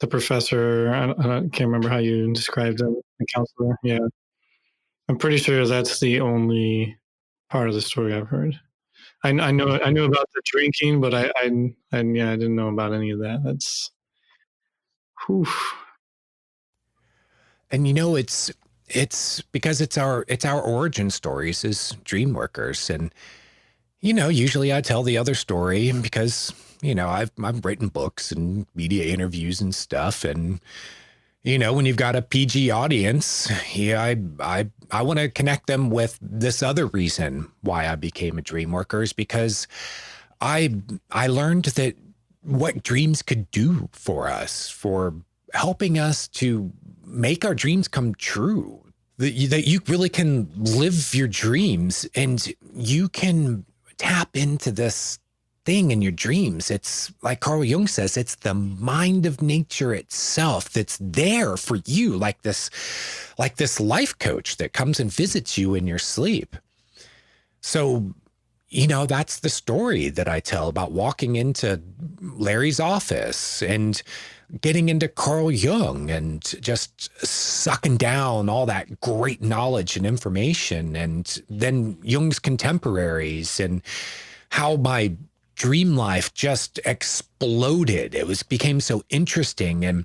professor. I can't remember how you described him, the counselor. Yeah. I'm pretty sure that's the only part of the story I've heard. I knew about the drinking, but I didn't know about any of that. That's, whew. And it's because it's our origin stories as dream workers. And usually I tell the other story because I've written books and media interviews and stuff, and when you've got a PG audience, I want to connect them with this other reason why I became a dream worker, is because I learned that what dreams could do for us, for helping us to make our dreams come true, that you really can live your dreams and you can tap into this thing in your dreams. It's like Carl Jung says, it's the mind of nature itself that's there for you, like this life coach that comes and visits you in your sleep. So, that's the story that I tell about walking into Larry's office and getting into Carl Jung and just sucking down all that great knowledge and information, and then Jung's contemporaries, and how my dream life just exploded. Became so interesting. And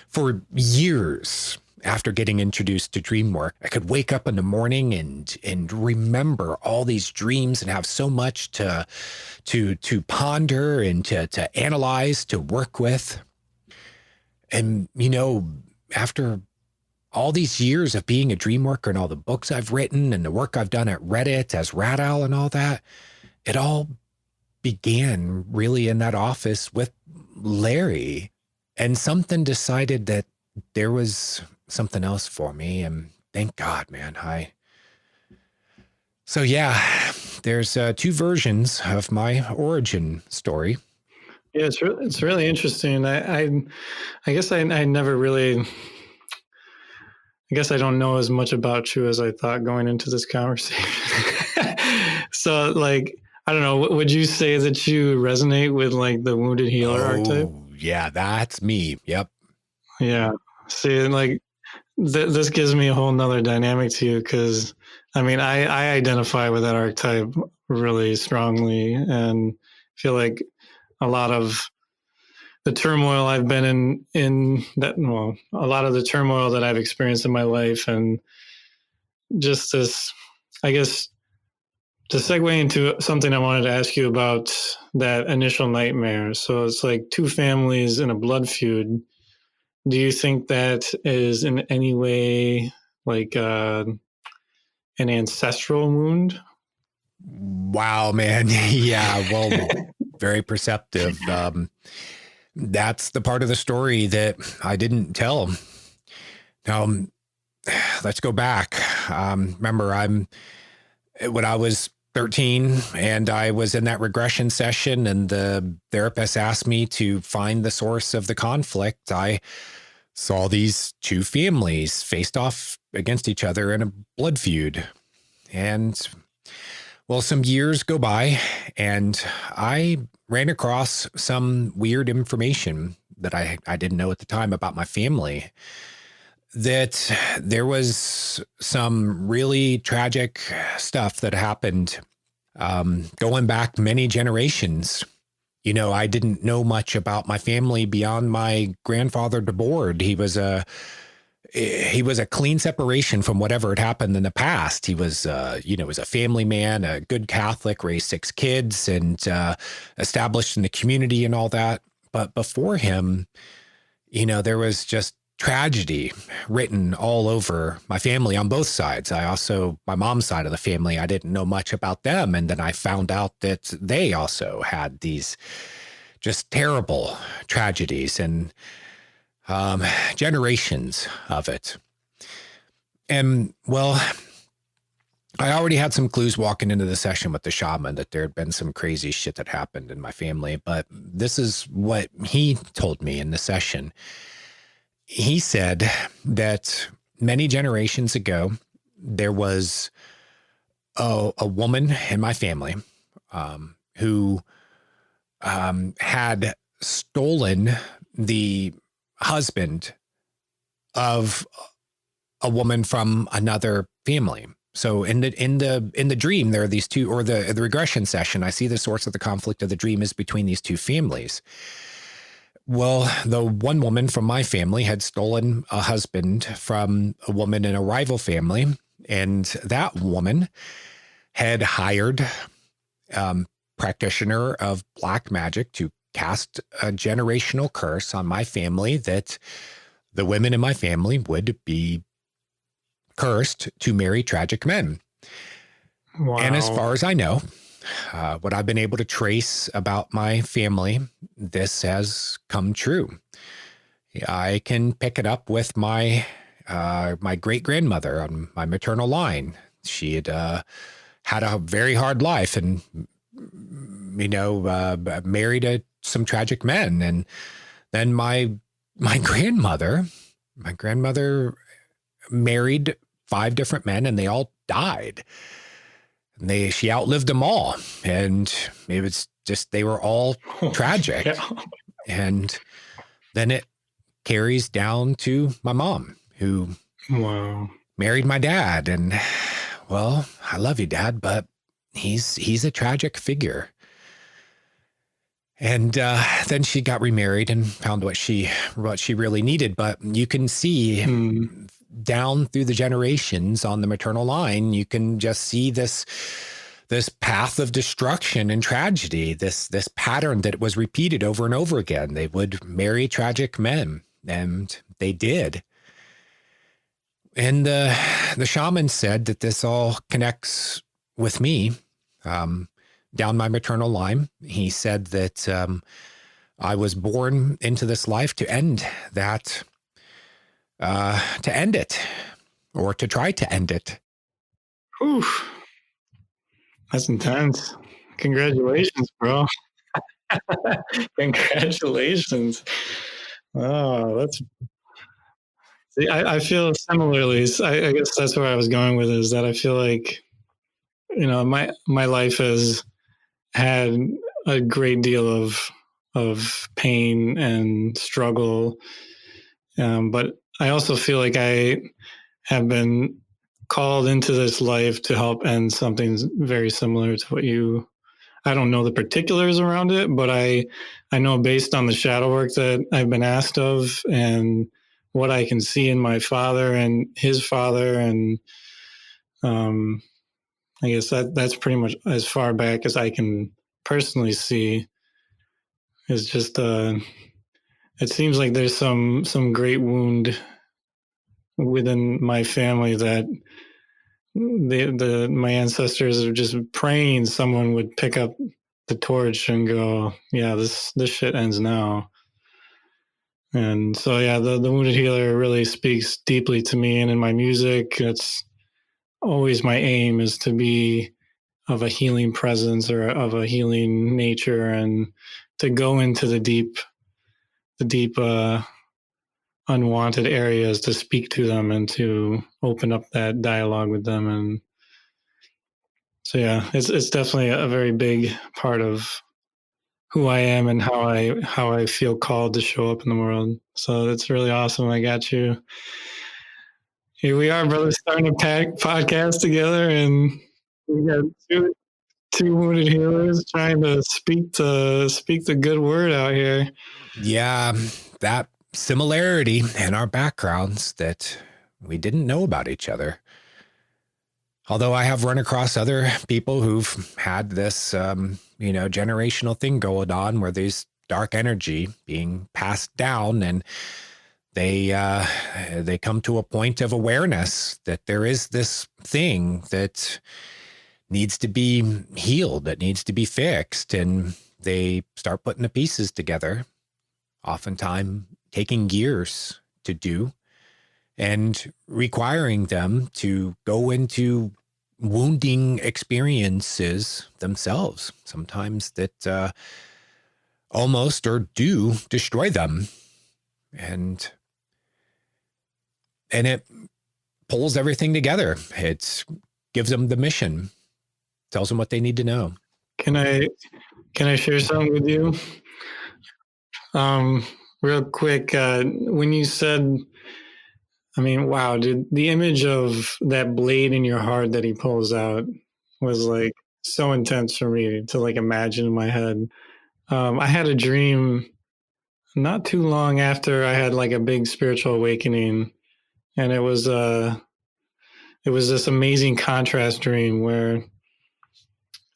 for years after getting introduced to dream work, I could wake up in the morning and remember all these dreams and have so much to ponder and to analyze, to work with. And, after all these years of being a dream worker and all the books I've written and the work I've done at Reddit as Rat Owl and all that, it all began really in that office with Larry. And something decided that there was something else for me. And thank God, man. So yeah, there's two versions of my origin story. Yeah, it's really interesting. I guess I never really, I guess I don't know as much about you as I thought going into this conversation. So like, I don't know, would you say that you resonate with like the wounded healer archetype? Yeah, that's me. Yep. Yeah. See, like this gives me a whole nother dynamic to you, because I mean, I identify with that archetype really strongly, and feel like a lot of the turmoil I've been in that, well, a lot of the turmoil that I've experienced in my life, and just this, I guess, to segue into something I wanted to ask you about that initial nightmare. So it's like two families in a blood feud. Do you think that is in any way like an ancestral wound? Wow, man. Yeah, well, very perceptive. That's the part of the story that I didn't tell. Now, let's go back. Remember, when I was 13 and I was in that regression session and the therapist asked me to find the source of the conflict, I saw these two families faced off against each other in a blood feud. And well, some years go by and I ran across some weird information that I didn't know at the time about my family, that there was some really tragic stuff that happened going back many generations. You know, I didn't know much about my family beyond my grandfather DeBoard. He was a clean separation from whatever had happened in the past. He was, was a family man, a good Catholic, raised 6 kids and established in the community and all that. But before him, there was just tragedy written all over my family on both sides. My mom's side of the family, I didn't know much about them. And then I found out that they also had these just terrible tragedies and generations of it. And well, I already had some clues walking into the session with the shaman that there had been some crazy shit that happened in my family. But this is what he told me in the session. He said that many generations ago, there was a woman in my family who had stolen the husband of a woman from another family. So in the dream, there are these two, or the regression session, I see the source of the conflict of the dream is between these two families. Well, the one woman from my family had stolen a husband from a woman in a rival family, and that woman had hired a practitioner of black magic to cast a generational curse on my family that the women in my family would be cursed to marry tragic men. Wow. And as far as I know, what I've been able to trace about my family, this has come true. I can pick it up with my great grandmother on my maternal line. She had had a very hard life and married some tragic men, and then my grandmother married 5 different men, and they all died. She outlived them all, and it was just, they were all tragic. Yeah. And then it carries down to my mom, who married my dad. And well, I love you, Dad, but he's a tragic figure. And then she got remarried and found what she really needed. But you can see down through the generations on the maternal line, you can just see this path of destruction and tragedy, this pattern that was repeated over and over again. They would marry tragic men, and they did. And the shaman said that this all connects with me down my maternal line. He said that I was born into this life to end that, to end it, or to try to end it. Oof. That's intense. Congratulations, bro. Congratulations. Oh, that's... See, I feel similarly. I guess that's where I was going with it, is that I feel like, my life has had a great deal of pain and struggle. But I also feel like I have been called into this life to help end something very similar to what you... I don't know the particulars around it, but I know based on the shadow work that I've been asked of and what I can see in my father and his father, and I guess that's pretty much as far back as I can personally see. Is just it seems like there's some great wound within my family that my ancestors are just praying someone would pick up the torch and go, yeah, this shit ends now. And so, yeah, the Wounded Healer really speaks deeply to me. And in my music, it's always my aim is to be of a healing presence or of a healing nature, and to go into the deep unwanted areas, to speak to them and to open up that dialogue with them. And so, yeah, it's definitely a very big part of who I am and how I feel called to show up in the world. So it's really awesome. I got you. Here we are, brother, starting a podcast together, and we got two wounded healers trying to speak the good word out here. Yeah, that similarity in our backgrounds that we didn't know about each other. Although I have run across other people who've had this, generational thing going on where there's dark energy being passed down, and they come to a point of awareness that there is this thing that needs to be healed, that needs to be fixed, and they start putting the pieces together, oftentimes taking years to do, and requiring them to go into wounding experiences themselves, sometimes that almost or do destroy them. And it pulls everything together. It gives them the mission, tells them what they need to know. Can I share something with you? Real quick, when you said, I mean, wow, dude, the image of that blade in your heart that he pulls out was like so intense for me to like imagine in my head. I had a dream not too long after I had like a big spiritual awakening, and it was this amazing contrast dream where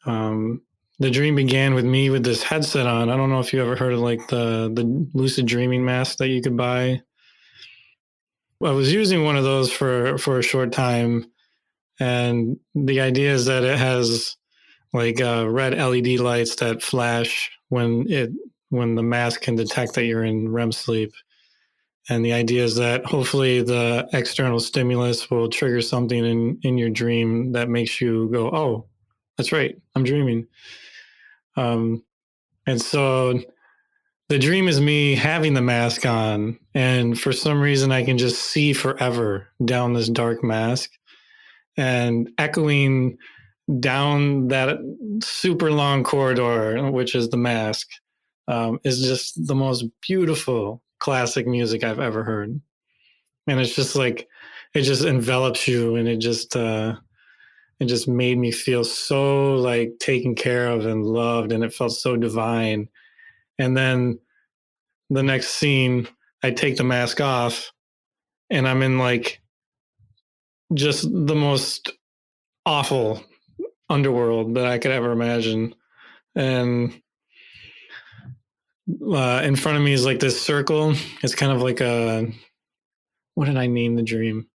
the dream began with me with this headset on. I don't know if you ever heard of like the lucid dreaming mask that you could buy. I was using one of those for a short time, and the idea is that it has like red LED lights that flash when the mask can detect that you're in REM sleep. And the idea is that hopefully the external stimulus will trigger something in your dream that makes you go, oh, that's right, I'm dreaming. And so the dream is me having the mask on, and for some reason I can just see forever down this dark mask, and echoing down that super long corridor, which is the mask, is just the most beautiful classic music I've ever heard. And it's just like, it just envelops you, and it just made me feel so like taken care of and loved, and it felt so divine. And then the next scene, I take the mask off, and I'm in like just the most awful underworld that I could ever imagine. And in front of me is like this circle. It's kind of like what did I name the dream?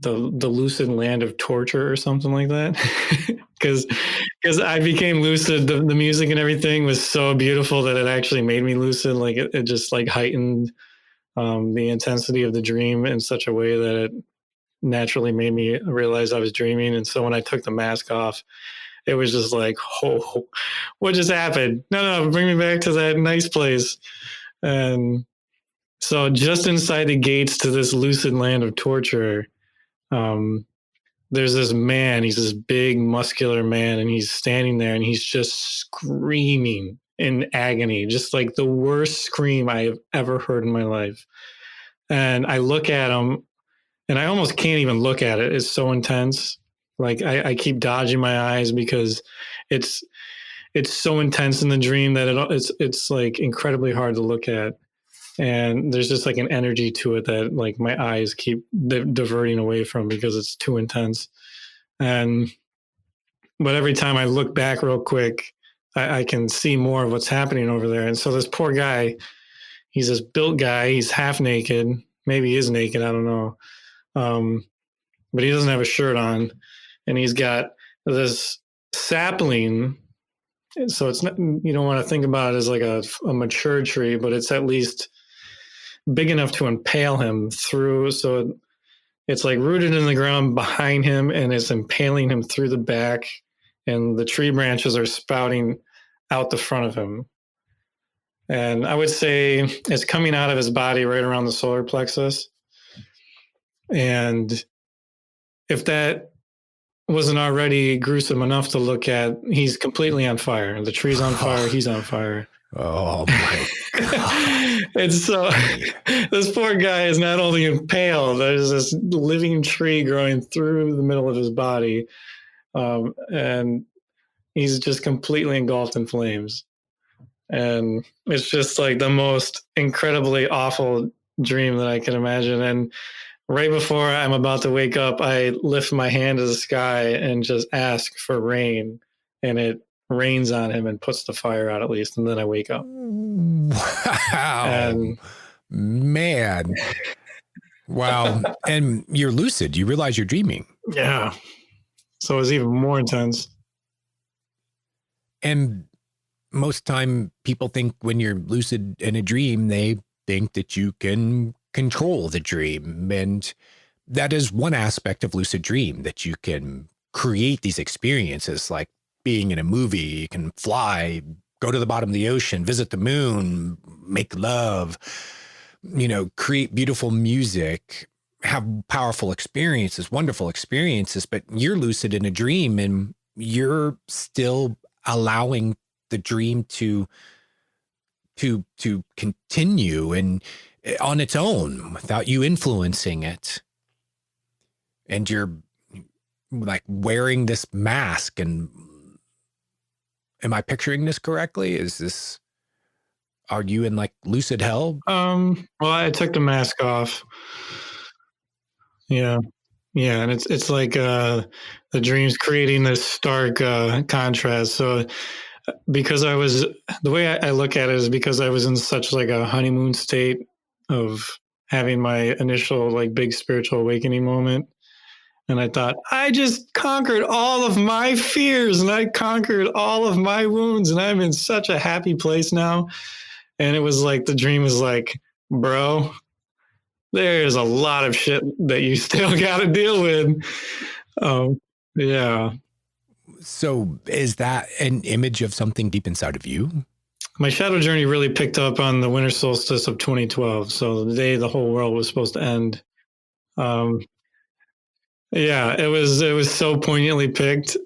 The lucid land of torture or something like that. Because I became lucid. The music and everything was so beautiful that it actually made me lucid. Like it just like heightened the intensity of the dream in such a way that it naturally made me realize I was dreaming. And so when I took the mask off, it was just like, oh, what just happened? No, bring me back to that nice place. And so just inside the gates to this lucid land of torture, there's this man. He's this big, muscular man, and he's standing there, and he's just screaming in agony, just like the worst scream I have ever heard in my life. And I look at him, and I almost can't even look at it. It's so intense. Like I keep dodging my eyes because it's so intense in the dream that it's like incredibly hard to look at. And there's just like an energy to it that like my eyes keep diverting away from because it's too intense. But every time I look back real quick, I can see more of what's happening over there. And so this poor guy, he's this built guy, he's half naked, maybe he is naked, I don't know. but he doesn't have a shirt on, and he's got this sapling. So it's not, you don't want to think about it as like a mature tree, but it's at least big enough to impale him through. So it's like rooted in the ground behind him, and it's impaling him through the back, and the tree branches are spouting out the front of him. And I would say it's coming out of his body right around the solar plexus. And if that wasn't already gruesome enough to look at, he's completely on fire. The tree's on fire. He's on fire. Oh my God. And so this poor guy is not only impaled, there's this living tree growing through the middle of his body. And he's just completely engulfed in flames. And it's just like the most incredibly awful dream that I can imagine. And right before I'm about to wake up, I lift my hand to the sky and just ask for rain. And it rains on him and puts the fire out at least. And then I wake up. Wow. And man. Wow. And you're lucid. You realize you're dreaming. yeah. So it was even more intense. And most time people think when you're lucid in a dream, they think that you can control the dream. And that is one aspect of lucid dream, that you can create these experiences like being in a movie. You can fly, go to the bottom of the ocean, visit the moon, make love, create beautiful music, have powerful experiences, wonderful experiences. But you're lucid in a dream, and you're still allowing the dream to continue and on its own without you influencing it. And you're like wearing this mask. And am I picturing this correctly? Are you in like lucid hell? Well, I took the mask off. Yeah. Yeah. And it's like the dream's creating this stark contrast. So because the way I look at it is because I was in such like a honeymoon state of having my initial like big spiritual awakening moment. And I thought, I just conquered all of my fears and I conquered all of my wounds and I'm in such a happy place now. And it was like, the dream was like, bro, there's a lot of shit that you still got to deal with. Yeah. So is that an image of something deep inside of you? My shadow journey really picked up on the winter solstice of 2012. So the day the whole world was supposed to end. Yeah, it was so poignantly picked.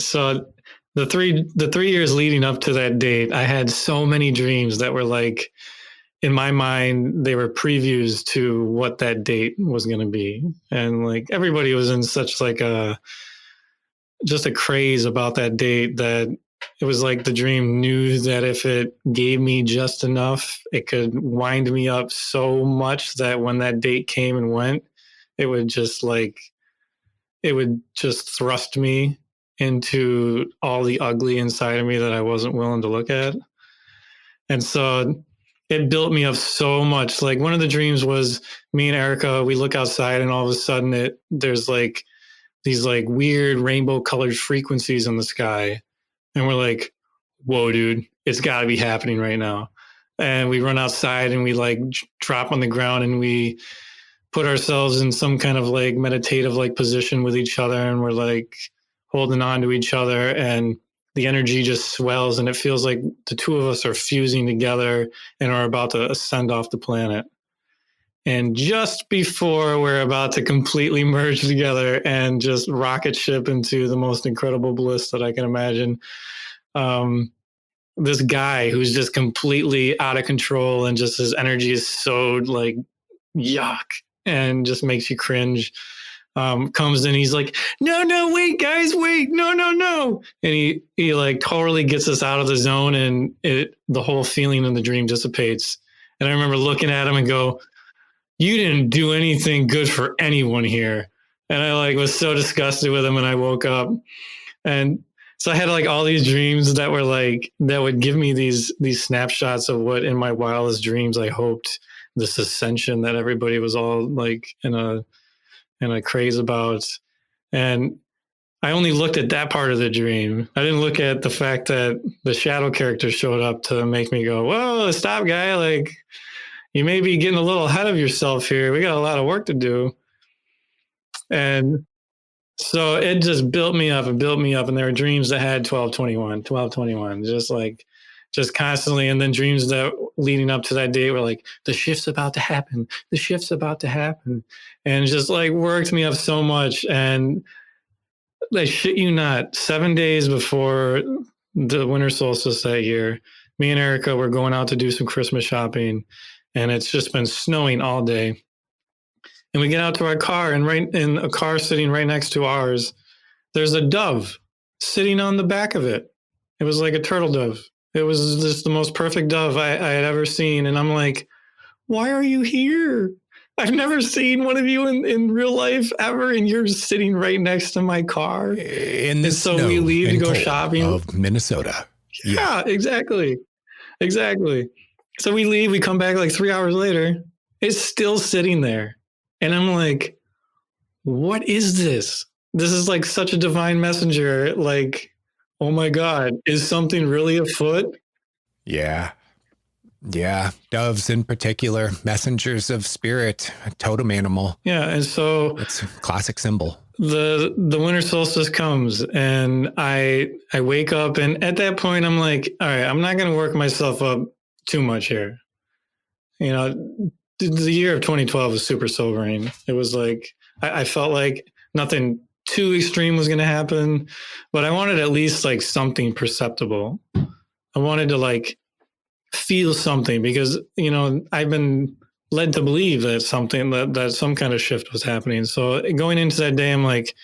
So the 3 years leading up to that date, I had so many dreams that were like, in my mind, they were previews to what that date was going to be. And like everybody was in such like just a craze about that date that it was like the dream knew that if it gave me just enough, it could wind me up so much that when that date came and went, it would just thrust me into all the ugly inside of me that I wasn't willing to look at. And so it built me up so much. Like one of the dreams was me and Erica, we look outside and all of a sudden there's like these like weird rainbow colored frequencies in the sky. And we're like, whoa, dude, it's gotta be happening right now. And we run outside and we like drop on the ground and we put ourselves in some kind of like meditative like position with each other. And we're like holding on to each other and the energy just swells and it feels like the two of us are fusing together and are about to ascend off the planet. And just before we're about to completely merge together and just rocket ship into the most incredible bliss that I can imagine, this guy who's just completely out of control and just his energy is so like yuck and just makes you cringe, comes in. He's like, no, wait, guys, wait, no. And he like totally gets us out of the zone and the whole feeling in the dream dissipates. And I remember looking at him and go, you didn't do anything good for anyone here. And I like was so disgusted with him and I woke up. And so I had like all these dreams that were like, that would give me these snapshots of what in my wildest dreams I hoped this ascension that everybody was all like in a and I craze about. And I only looked at that part of the dream. I didn't look at the fact that the shadow character showed up to make me go, whoa, stop, guy. Like, you may be getting a little ahead of yourself here. We got a lot of work to do. And so it just built me up and built me up. And there were dreams that had 12/21, just constantly. And then dreams that leading up to that day were like, the shift's about to happen. The shift's about to happen. And just like worked me up so much. And I shit you not, 7 days before the winter solstice that year, me and Erica were going out to do some Christmas shopping, and it's just been snowing all day. And we get out to our car, and right in a car sitting right next to ours, there's a dove sitting on the back of it. It was like a turtle dove. It was just the most perfect dove I had ever seen. And I'm like, why are you here? I've never seen one of you in real life ever, and you're sitting right next to my car. In the so snow we leave to go cold shopping of Minnesota. Yeah, exactly. So we leave, we come back like 3 hours later. It's still sitting there. And I'm like, what is this? This is like such a divine messenger. Like, oh my God, is something really afoot? Yeah. Yeah. Doves in particular, messengers of spirit, a totem animal. Yeah. And so it's a classic symbol. The winter solstice comes, and I wake up, and at that point I'm like, all right, I'm not going to work myself up too much here. You know, the year of 2012 was super sobering. It was like, I felt like nothing too extreme was going to happen, but I wanted at least like something perceptible. I wanted to like feel something, because, you know, I've been led to believe that that some kind of shift was happening. So going into that day, I'm like,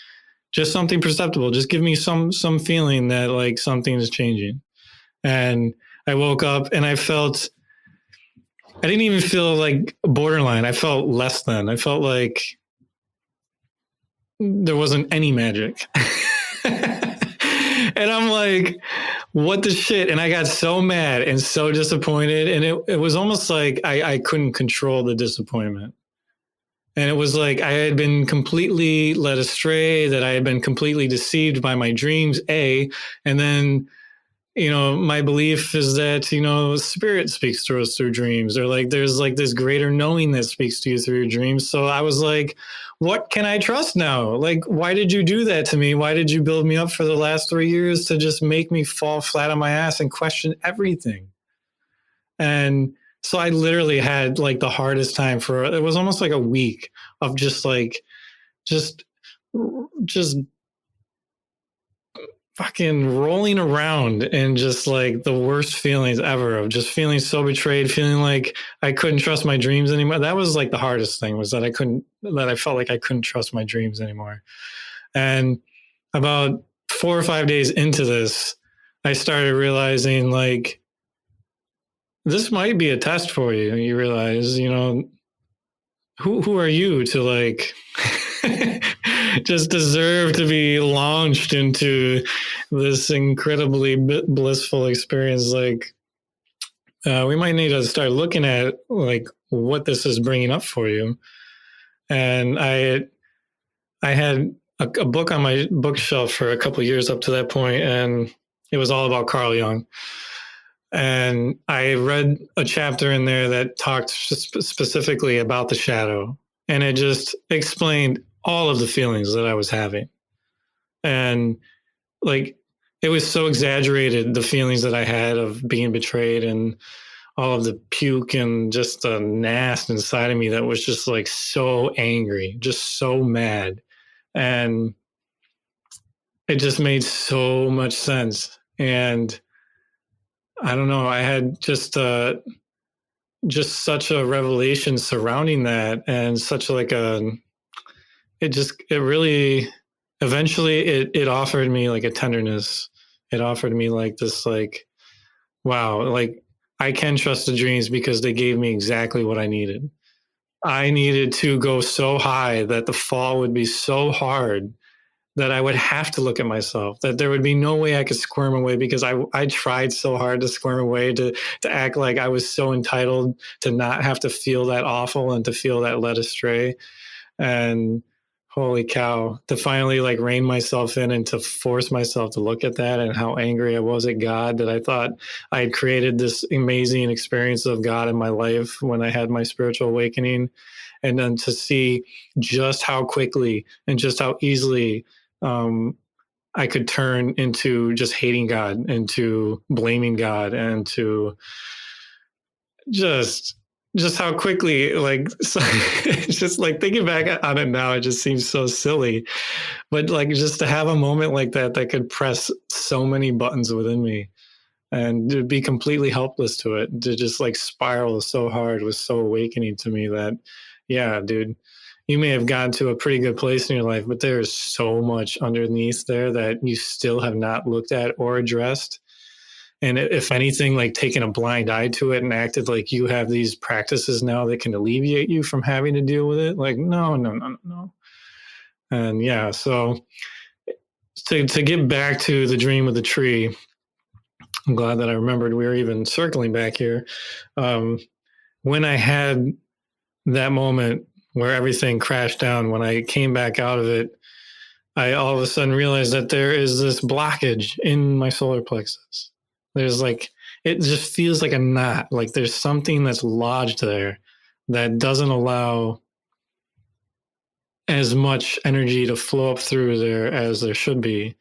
just something perceptible. Just give me some feeling that like something is changing. And I woke up and I didn't even feel like borderline. I felt less than. I felt like there wasn't any magic. And I'm like, what the shit? And I got so mad and so disappointed. And it was almost like I couldn't control the disappointment. And it was like I had been completely led astray, that I had been completely deceived by my dreams, and then, you know, my belief is that, you know, spirit speaks to us through dreams, or like there's like this greater knowing that speaks to you through your dreams. So I was like, what can I trust now? Like, why did you do that to me? Why did you build me up for the last 3 years to just make me fall flat on my ass and question everything? And so I literally had like the hardest time it was almost like a week of just fucking rolling around and just like the worst feelings ever, of just feeling so betrayed, feeling like I couldn't trust my dreams anymore. That was like the hardest thing, was that I felt like I couldn't trust my dreams anymore. And about 4 or 5 days into this, I started realizing like, this might be a test for you. You realize, you know, who are you to like just deserve to be launched into this incredibly blissful experience? Like, we might need to start looking at like what this is bringing up for you. And I had a book on my bookshelf for a couple of years up to that point, and it was all about Carl Jung. And I read a chapter in there that talked specifically about the shadow, and it just explained all of the feelings that I was having. And like, it was so exaggerated, the feelings that I had of being betrayed and all of the puke and just the gnast inside of me that was just like so angry, just so mad. And it just made so much sense. And I don't know, I had just such a revelation surrounding that, and such like it offered me like a tenderness. It offered me like this, like, wow, like I can trust the dreams because they gave me exactly what I needed. I needed to go so high that the fall would be so hard that I would have to look at myself, that there would be no way I could squirm away, because I tried so hard to squirm away, to act like I was so entitled to not have to feel that awful and to feel that led astray. And Holy cow. To finally like rein myself in and to force myself to look at that and how angry I was at God, that I thought I had created this amazing experience of God in my life when I had my spiritual awakening. And then to see just how quickly and just how easily I could turn into just hating God, into blaming God, and to just how quickly, like, so, it's just like thinking back on it now, it just seems so silly. But like, just to have a moment like that could press so many buttons within me and to be completely helpless to it, to just like spiral so hard, was so awakening to me that, yeah, dude, you may have gotten to a pretty good place in your life, but there is so much underneath there that you still have not looked at or addressed. And if anything, like taking a blind eye to it and acted like you have these practices now that can alleviate you from having to deal with it. Like, no. And yeah, so to get back to the dream of the tree, I'm glad that I remembered we were even circling back here. When I had that moment where everything crashed down, when I came back out of it, I all of a sudden realized that there is this blockage in my solar plexus. There's like, it just feels like a knot. Like there's something that's lodged there that doesn't allow as much energy to flow up through there as there should be.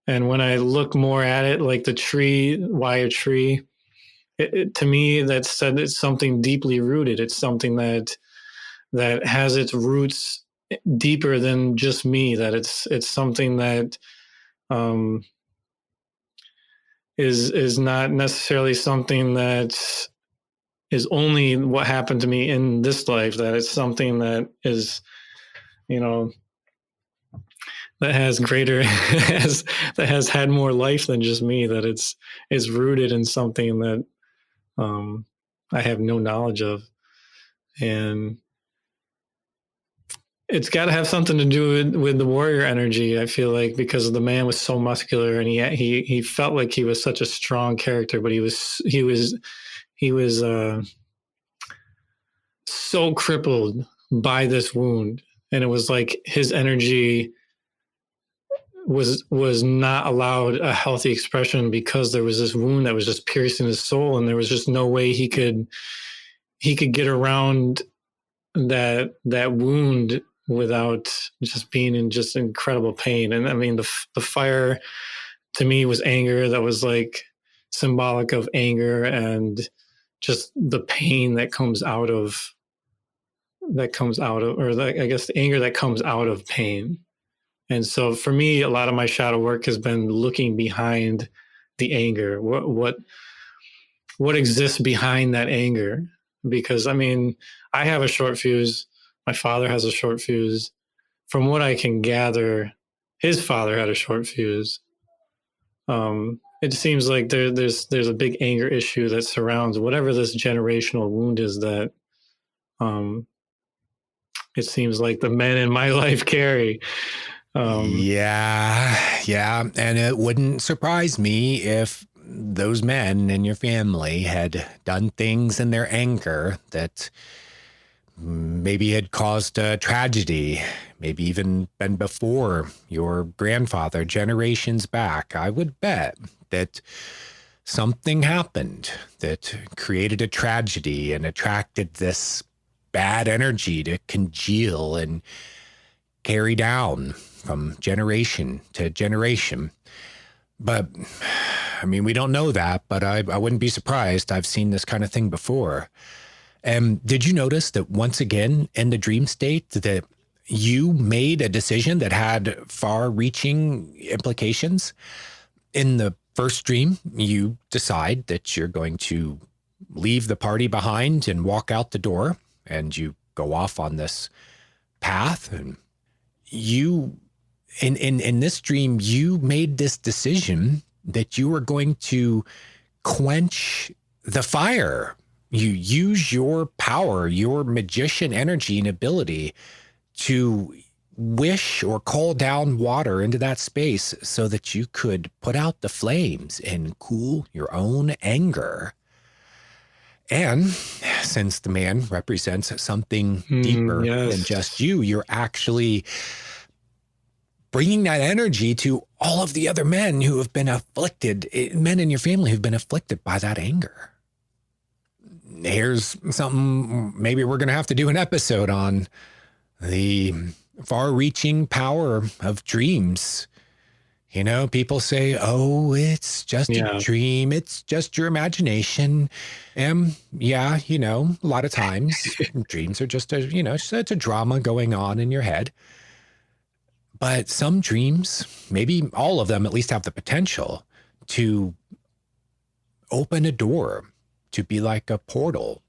And when I look more at it, like the tree, why a tree, to me, that said it's something deeply rooted. It's something that has its roots deeper than just me. That it's something that is not necessarily something that is only what happened to me in this life. That it's something that is, that has greater, that has had more life than just me. That it's rooted in something that I have no knowledge of, and it's got to have something to do with the warrior energy. I feel like, because the man was so muscular, and he felt like he was such a strong character, but he was so crippled by this wound, and it was like his energy was not allowed a healthy expression because there was this wound that was just piercing his soul, and there was just no way he could get around that wound without just being in just incredible pain. And I mean, the fire to me was anger. That was like symbolic of anger and just the pain that comes out of, I guess the anger that comes out of pain. And so for me, a lot of my shadow work has been looking behind the anger. What exists behind that anger? Because I mean, I have a short fuse. My father has a short fuse. From what I can gather, his father had a short fuse. It seems like there's a big anger issue that surrounds whatever this generational wound is that it seems like the men in my life carry. Yeah. And it wouldn't surprise me if those men in your family had done things in their anger that maybe had caused a tragedy, maybe even been before your grandfather, generations back. I would bet that something happened that created a tragedy and attracted this bad energy to congeal and carry down from generation to generation. But I mean, we don't know that, but I wouldn't be surprised. I've seen this kind of thing before. And did you notice that once again in the dream state that you made a decision that had far-reaching implications? In the first dream, you decide that you're going to leave the party behind and walk out the door, and you go off on this path. And you, in this dream, you made this decision that you were going to quench the fire. You use your power, your magician energy and ability to wish or call down water into that space so that you could put out the flames and cool your own anger. And since the man represents something deeper yes. than just you, you're actually bringing that energy to all of the other men who have been afflicted, men in your family who've been afflicted by that anger. Here's something maybe we're going to have to do an episode on: the far-reaching power of dreams. You know, people say, oh, it's just a dream. It's just your imagination. And yeah, you know, a lot of times dreams are just it's a drama going on in your head. But some dreams, maybe all of them at least, have the potential to open a door, to be like a portal,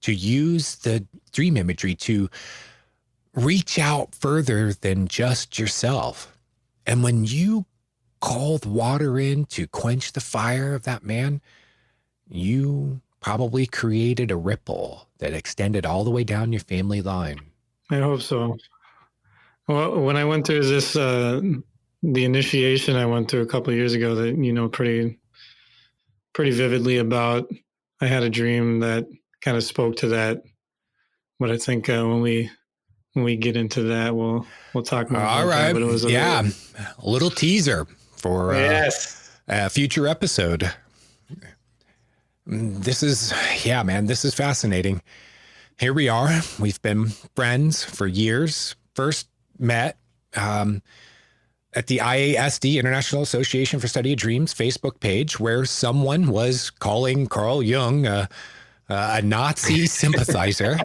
to use the dream imagery to reach out further than just yourself. And when you called water in to quench the fire of that man, you probably created a ripple that extended all the way down your family line. I hope so. Well, when I went through this, the initiation I went through a couple of years ago that, you know, pretty vividly about, I had a dream that kind of spoke to that. But I think when we get into that, we'll talk more about that. But it was a little teaser for a future episode. This is fascinating. Here we are. We've been friends for years. First met at the IASD, International Association for Study of Dreams Facebook page, where someone was calling Carl Jung a Nazi sympathizer.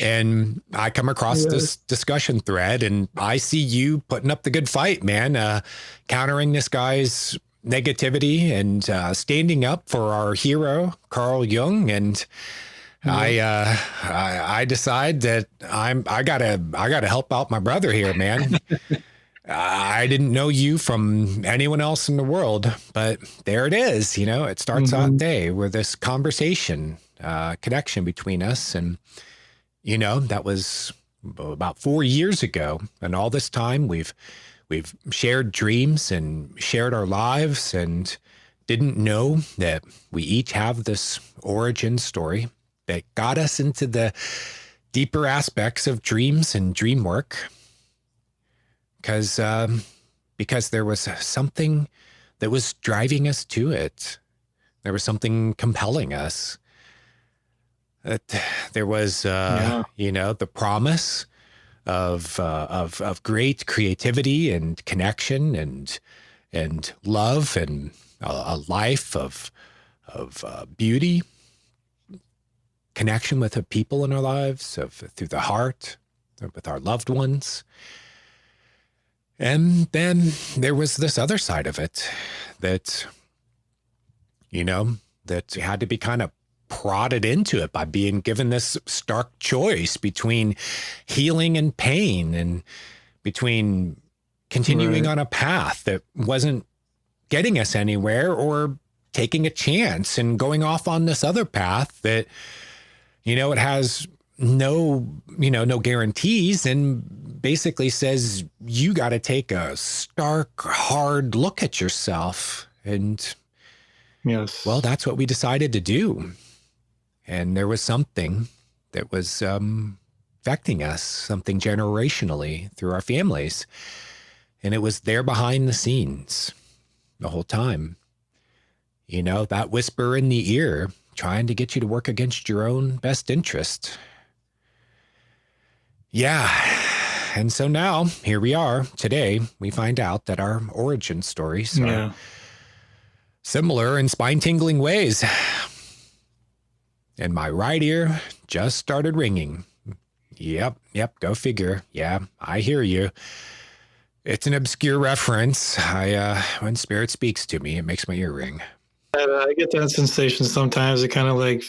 And I come across this discussion thread, and I see you putting up the good fight, man, countering this guy's negativity and standing up for our hero, Carl Jung. And I decide that I gotta help out my brother here, man. I didn't know you from anyone else in the world, but there it is. You know, it starts that day with this conversation, connection between us. And, you know, that was about 4 years ago. And all this time we've shared dreams and shared our lives, and didn't know that we each have this origin story that got us into the deeper aspects of dreams and dream work. Because there was something that was driving us to it. There was something compelling us. There was, the promise of great creativity and connection and love and a life of beauty, connection with the people in our lives, through the heart, with our loved ones. And then there was this other side of it that, you know, that had to be kind of prodded into it by being given this stark choice between healing and pain, and between continuing on a path that wasn't getting us anywhere, or taking a chance and going off on this other path that, you know, it has no guarantees, and basically says you got to take a stark, hard look at yourself. And well, that's what we decided to do. And there was something that was affecting us, something generationally through our families. And it was there behind the scenes the whole time. You know, that whisper in the ear, trying to get you to work against your own best interest. Yeah. And so now, here we are. Today, we find out that our origin stories are similar in spine-tingling ways. And my right ear just started ringing. Yep, go figure. Yeah, I hear you. It's an obscure reference. When spirit speaks to me, it makes my ear ring. I get that sensation sometimes. It kind of like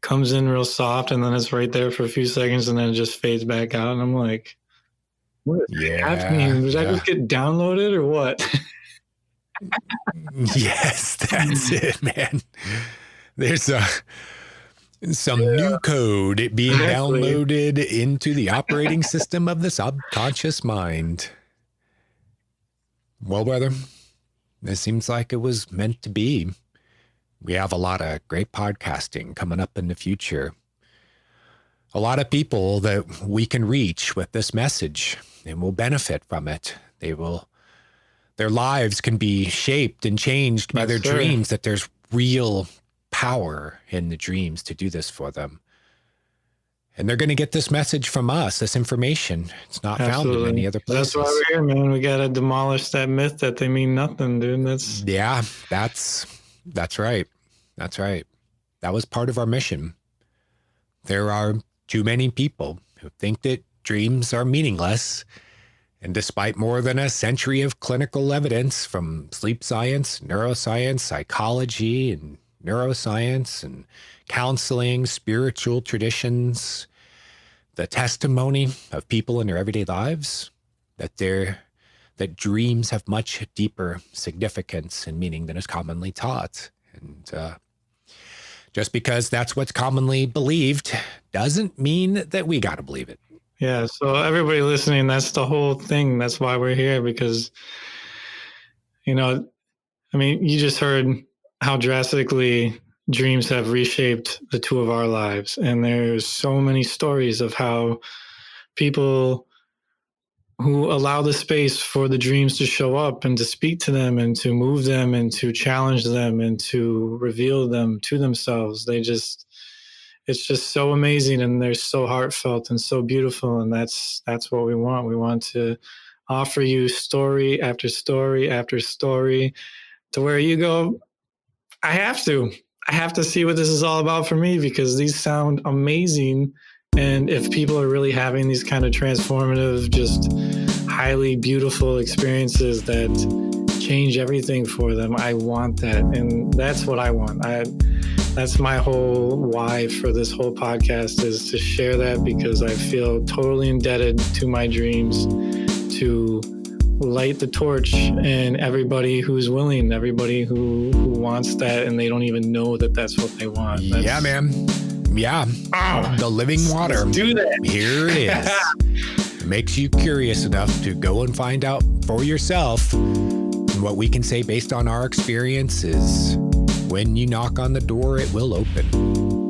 comes in real soft, and then it's right there for a few seconds, and then it just fades back out. And I'm like, what is happening? Did I just get downloaded or what? Yes, that's it, man. There's some new code being downloaded into the operating system of the subconscious mind. Well, brother, it seems like it was meant to be. We have a lot of great podcasting coming up in the future. A lot of people that we can reach with this message and will benefit from it. Their lives can be shaped and changed by their dreams, that there's real power in the dreams to do this for them. And they're going to get this message from us, this information. It's not found in any other places. That's why we're here, man. We got to demolish that myth that they mean nothing, dude. That's right. That's right. That was part of our mission. There are too many people who think that dreams are meaningless. And despite more than a century of clinical evidence from sleep science, neuroscience, psychology, and neuroscience, and counseling, spiritual traditions, the testimony of people in their everyday lives, that dreams have much deeper significance and meaning than is commonly taught. And just because that's what's commonly believed doesn't mean that we got to believe it. Yeah. So everybody listening, that's the whole thing. That's why we're here, because, you just heard how drastically dreams have reshaped the two of our lives. And there's so many stories of how people who allow the space for the dreams to show up and to speak to them and to move them and to challenge them and to reveal them to themselves. It's just so amazing, and they're so heartfelt and so beautiful. And that's what we want. We want to offer you story after story after story to where you go, I have to see what this is all about for me, because these sound amazing. And if people are really having these kind of transformative, just highly beautiful experiences that change everything for them, I want that. And that's what I want. That's my whole why for this whole podcast, is to share that, because I feel totally indebted to my dreams to light the torch, and everybody who's willing, everybody who wants that, and they don't even know that that's what they want. Yeah, man. Yeah. The living water. Let's do that. Here it is. It makes you curious enough to go and find out for yourself. And what we can say based on our experience is, when you knock on the door, it will open.